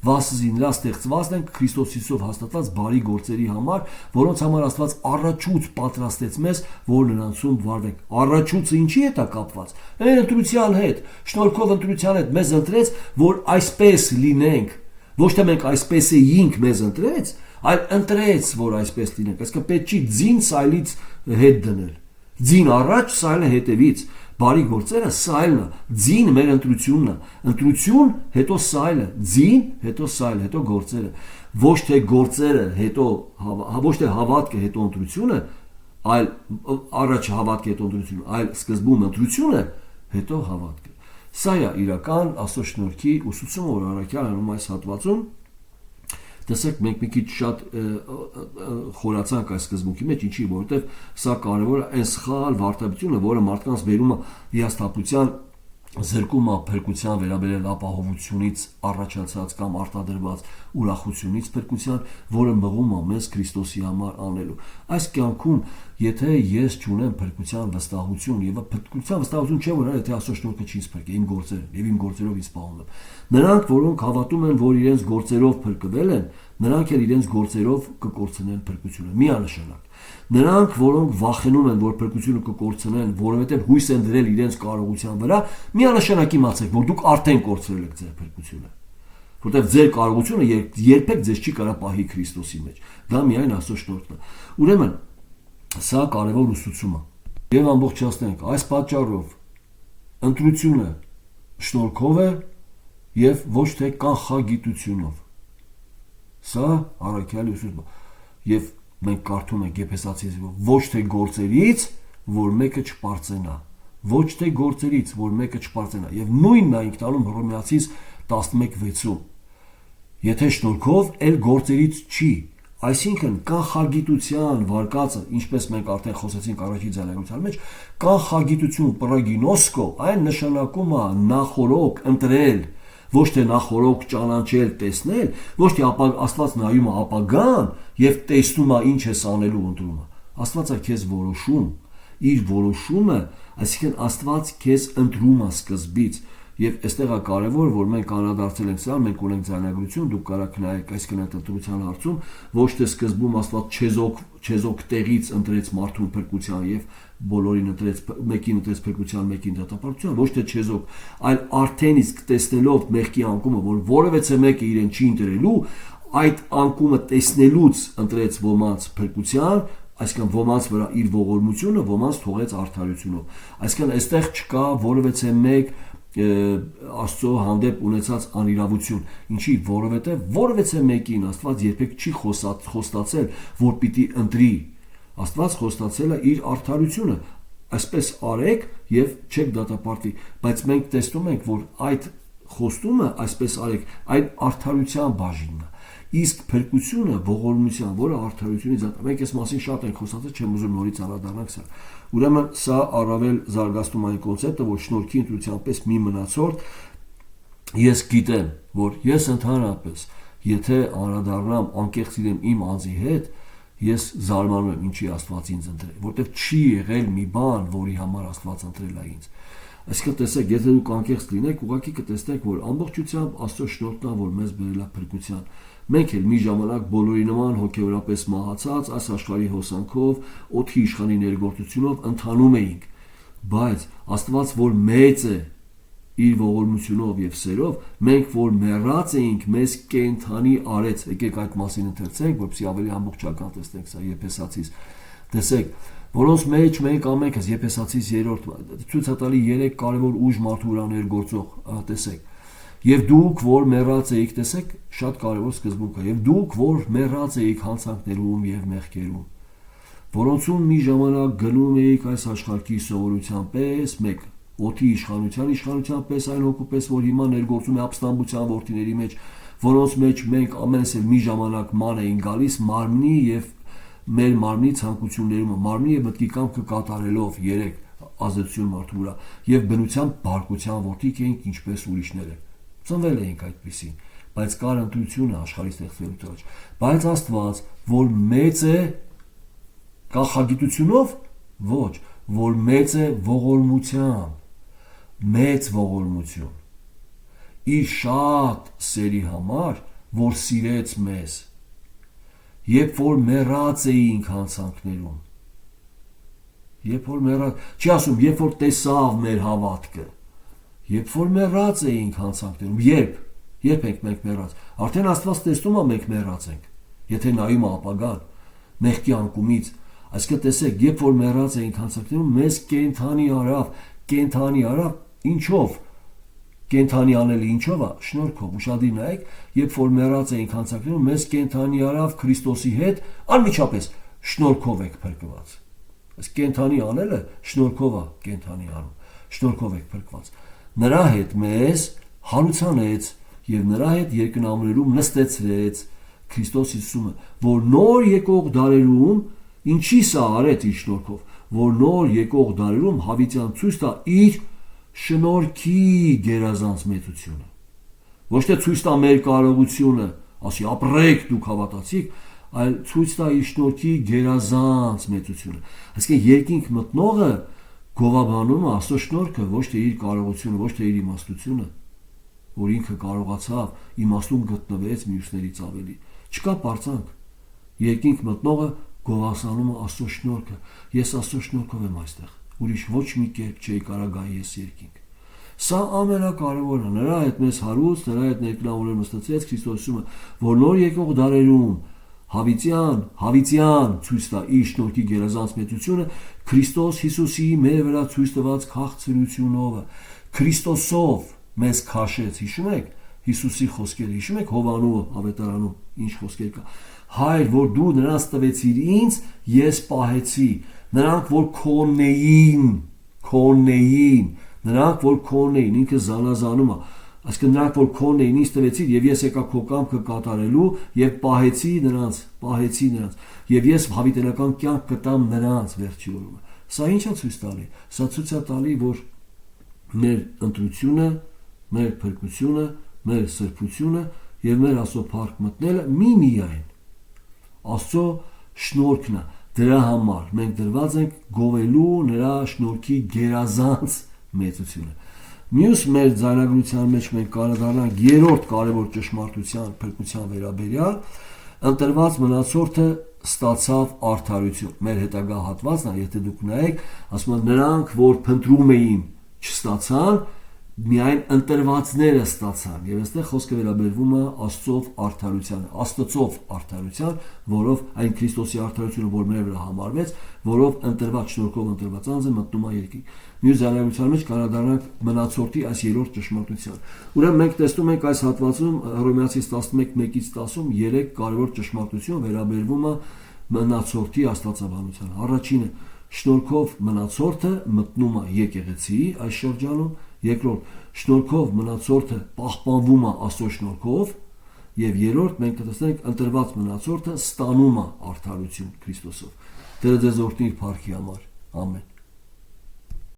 վասզի նրա ստեղծվածն են Քրիստոս Հիսուսով հաստատված բարի գործերի համար, որոնց համար Աստված առաջուց պատրաստեց մեզ, որ նրանցում վարվենք։ Առաջուցը ինչի հետ է կապված։ Այն ընտրության հետ, շնորհքով ընտրության հետ մեզ ընտրեց, որ այսպես լինենք, ոչ թե մենք այսպես էինք մեզ ընտրեց, այլ ընտրեց, որ այսպես լինենք։ Այսինքն պետք չի ձին սայլից հետ դնել։ Ձին առաջ, սայլը հետևից, բարի գործերը սայլն է, ձին մեր ընտրությունն է, ընտրություն, հետո սայլը, ձին, հետո սայլը, հետո գործերը, ոչ թե գործերը, հետո ոչ թե հավատքը, հետո ընտրությունը, այլ առաջ հավատքը, հետո ընտրությունը, այլ սկզբում ընտրությունը, հետո հավատքը։ Սա է իրական Աստծո շնորհքի ուսուցումը, որ առաքյալը անում այս հատվածում։ Տեսեք, մենք մի քիչ շատ խորացանք այս սկզբունքի մեջ, ինչի, որովհետև սա կարևոր է այն սխալ վարդապետությունը, որը մարդկանց բերում է հիասթափության, զրկում է փրկության վերաբերյալ ապահովությունից առաջացած կամ արտադրված ուրախությունից փրկության, որը մղում է մեզ Քրիստոսի համար անելու։ Այս կյանքում, եթե ես չունեմ փրկության վստահություն, եւ փրկության վստահություն չէ, որ եթե Աստծո շնորհքը չի սփրկի իմ գործերը, եւ իմ գործերով ինձ պահում եմ։ Նրանք, որոնք հավատում են, որ իրենց գործերով փրկվել են, նրանք էլ իրենց գործերով կկորցնեն փրկությունը։ Միանշանակ։ Նրանք, որոնք վախենում են, որ փրկությունը կկորցնեն, որովհետև հույս են դրել իրենց կարողության վրա, միանշանակ իմացեք, որ դուք արդեն կորցրել եք ձեր փրկությունը։ Որտեղ ձեր կարողությունը երբեք ձեզ չի կարող պահի Քրիստոսի մեջ։ Դա միայն Աստծո շնորհքն է։ Ուրեմն, սա կարևոր ուսուցում է։ Եվ ամբողջացնենք, այս պատճառով ընտրությունը շնորհքով է եւ ոչ թե կանխագիտությունով։ Սա առաքյալի ուսուցումը։ Եվ մենք կարդում ենք Եփեսացիս ոչ թե գործերից, որ մեկը չպարծենա, ոչ թե գործերից, որ մեկը չպարծենա։ Եվ նույնն է ինքն անում Հռոմեացիս 11:6-ում։ Եթե շնորհքով, էլ գործերից չի, այսինքն կանխագիտության վարկածը, ինչպես մենք արդեն խոսեցինք առաջի ձայնագրության մեջ, կանխագիտություն պրագինոսկո, այն նշանակում է նախորոք ընտրել, ոչ թե նախորոք ճանաչել, տեսնել, ոչ թե Աստված նայում է ապագան եւ տեսնում է ինչ ես անելու ընտրումը։ Աստված է քեզ որոշում, իր որոշումը, այսինքն Աստված քեզ ընտրում է սկզբից։ Եվ այստեղ է կարևոր, որ մենք անդրադարձել ենք սա, մենք ունենք ձայնագրություն, դուք կարող եք նայեք այս կնատրության հարցում, ոչ թե սկզբում Աստված չեզոք տեղից ընտրեց մարդուն փրկության եւ բոլորին ընտրեց, մեկին ընտրեց փրկության, մեկին դատապարտության, ոչ թե չեզոք, այլ արդեն իսկ տեսնելով մեղքի անկումը, որ որևէ մեկը իրեն չի ընտրելու, այդ անկումը տեսնելուց ընտրեց ոմանց փրկության, այսինքն ոմանց վրա իր ողորմությունը, ոմանց թողեց արդարությունով։ Այսինքն այստեղ չկա որևէ մեկ Աստծո հանդեպ ունեցած անիրավություն, ինչի, որովհետև որևէ մեկին Աստված երբեք չի խոստացել, որ պիտի ընտրի։ Աստված խոստացել է իր արդարությունը, այսպես արեք եւ չեք դատապարտվի, բայց մենք տեսնում ենք, որ այդ խոստումը այսպես արեք, այն արդարության բաժինն է։ Իսկ փրկությունը ողորմության, որը արդարությունից ատա։ Մենք այս մասին շատ ենք խոսացել, չեմ ուզում նորից անդրադառնալ սա։ Ուրեմն սա առավել զարգացնում այն կոնցեպտը, որ շնորհքի ընտրության պես մի մնացորդ ես գիտեմ, որ ես ընդհանրապես եթե անդրադառնամ անկեղծ լինեմ իմ անձի հետ, ես զարմանում եմ ինչի Աստված ինձ ընտրել, որտեղ չի եղել մի բան, որի համար Աստված ընտրել է ինձ։ Այսինքն տեսեք, եթե դուք անկեղծ լինեք, ուղղակի կտեսնեք, որ ամբողջությամբ Աստծո շնորհքն է, որ մեզ բերել է փրկության։ Մենք էլ մի ժամանակ բոլորի նման հոգեորապես մահացած այս աշխարհի հոսանքով, օդի իշխանի ներգործությունով ընթանում էինք, բայց Աստված, որ մեծ է իր ողորմությունով եւ սերով, մենք որ մեռած էինք, մեզ կենթանի արեց։ Եկեք այդ մասին ընթերցենք, որպեսզի ավելի ամբողջական տեսնենք սա Եփեսացիս։ Տեսեք, որոնց մեջ մենք ամենքս Եփեսացիս 3-րդ ցույց է տալի 3 կարևոր ուժ մարդու վրա ներգործող, տեսեք։ Եվ դուք որ մեռած էիք, տեսեք, շատ կարևոր սկզբունք է։ Եվ դուք որ մեռած էիք հանցանքներում եւ մեղքերում, որոնցում մի ժամանակ գնում էիք այս աշխարհի սովորության պես, մեկ օդի իշխանության պես, այն հոգու պես, որ հիմա ներգործում է ապստամբության որդիների մեջ, որոնց մեջ մենք ամենս էլ մի ժամանակ ման էին գալիս մարմնի եւ մեր մարմնի ցանկություններում, մարմնի եւ մտքի կամքը կատարելով 3 ազդեցություն մարդու վրա եւ բնության բարկության որդիկ էինք ինչպես ուրիշները։ Ծնվել էինք այդպեսին, բայց կար ընտրությունը աշխարհի ստեղծվելուց առաջ։ Բայց Աստված, որ մեծ է կախագիտությունով, ոչ, որ մեծ է ողորմությամբ, մեծ ողորմություն, իր շատ սերի համար, որ սիրեց մեզ, երբ որ մեռած էինք հանցանքներում, երբ որ մեռած, չի ասում, երբ որ տեսավ մեր հավատքը, երբ որ մեռած էինք հանցանքներում, երբ ենք մենք մեռած, արդեն Աստված տեսնում է մենք մեռած ենք, եթե նայում է ապագան, մեղքի անկումից, այսինքն տեսեք, երբ որ մեռած էինք հանցանքներում, մեզ կենթանի արավ, ինչով, կենթանի անելը ինչով է, շնորհքով, ուշադիր նայեք, երբ որ մեռած էինք հանցանքներում, մեզ կենթանի արավ Քրիստոսի հետ, անմիջապես շնորհքով եք փրկված։ Այս կենթանի անելը շնորհքով է կենթանի անում, շնորհքով եք փրկված։ Նրա հետ մեզ հարուցանեց եւ նրա հետ երկնամներում նստեցրեց Քրիստոս Հիսուսը, որ նոր եկող դարերում ինչի սա արեց իր շնորհքով, որ նոր եկող դարերում հավիտյան ցույց տա իր շնորհքի գերազանց մեծությունը։ Ոչ թե ցույց տա մեր կարողությունը, ասի ապրեք դուք հավատացիք, այլ ցույց տա իր շնորհքի գերազանց մեծությունը։ Այսինքն երկինք մտնողը գովաբանում է Աստծո շնորհքը, ոչ թե իր կարողությունը, ոչ թե իր իմաստությունը, որ ինքը կարողացավ իմաստուն գտնվեց մյուսներից ավելի։ Չկա պարծանք։ Երկինք մտնողը գովասանում է Աստծո շնորհքը։ Ես Աստծո շնորհքով եմ այստեղ։ Ուրիշ ոչ մի կերպ չէի կարող գալ ես երկինք։ Սա ամենակարևորը, նրա հետ մեզ հարուստ, նրա հետ ներկնավորել նստեցրեց Քրիստոսը, որ նոր եկող դարերում հավիտյան ցույց տա իր շնորհքի գերազանց մեծությունը Քրիստոս Հիսուսի մեր վրա ցույց տված քաղցրությունով, Քրիստոսով մեզ քաշեց, հիշում եք Հիսուսի խոսքերը, հիշում եք Հովանու ավետարանում ինչ խոսքեր կա։ Հայր, որ դու նրանց տվեցիր ինձ, ես պահեցի, նրանք որ քոնեին, ինքը զանազանում է, այսինքն նրանք որ քոնն էին ինձ տվեցիր եւ ես եկա քո կամքը կատարելու եւ պահեցի նրանց, եւ ես հավիտենական կյանք կտամ նրանց վերջի օրը։ Սա ինչ է ցույց տալի։ Սա ցույց է տալի, որ մեր ընտրությունը, մեր փրկությունը, մեր սրբությունը եւ մեր Աստծո փառք մտնելը միայն Աստծո շնորհքն է։ Դրա համար մենք դրված ենք գովելու նրա շնորհքի գերազանց մեծությունը։ Մյուս մեր ձայնագրության մեջ մենք կանդրադառնանք երրորդ կարևոր ճշմարտության փրկության վերաբերյալ, ընտրված մնացորդը ստացավ արդարություն։ Մեր հետագա հատվածն է, եթե դուք նայեք, ասում են նրանք, որ փնտրում էին, չստացան, միայն ընտրվածները ստացան։ Եվ այստեղ խոսքը վերաբերվում է Աստծով արդարության, որով այն Քրիստոսի արդարությունը, որ մեր վրա համարվեց, որով ընտրված շնորհքով ընտրված անձը մտնում է երկինք։ Մյուս ձայնագրության մեջ կանդրադառնանք մնացորդի այս երրորդ ճշմարտության։ Ուրեմն մենք տեսնում ենք այս հատվածում Հռոմեացիս 11:1-10 3 կարևոր ճշմարտություն վերաբերվում է մնացորդի աստվածաբանության։ Առաջինը, շնորհքով մնացորդը մտնում է եկեղեցի այս շրջանում, երկրորդ, շնորհքով մնացորդը պահպանվում է Աստծո շնորհքով, Եվ երրորդ մենք կտեսնենք ընտրված մնացորդը ստանում է արդարություն Քրիստոսով։ Տերը ձեզ օրհնի իր փառքի համար։ Ամեն։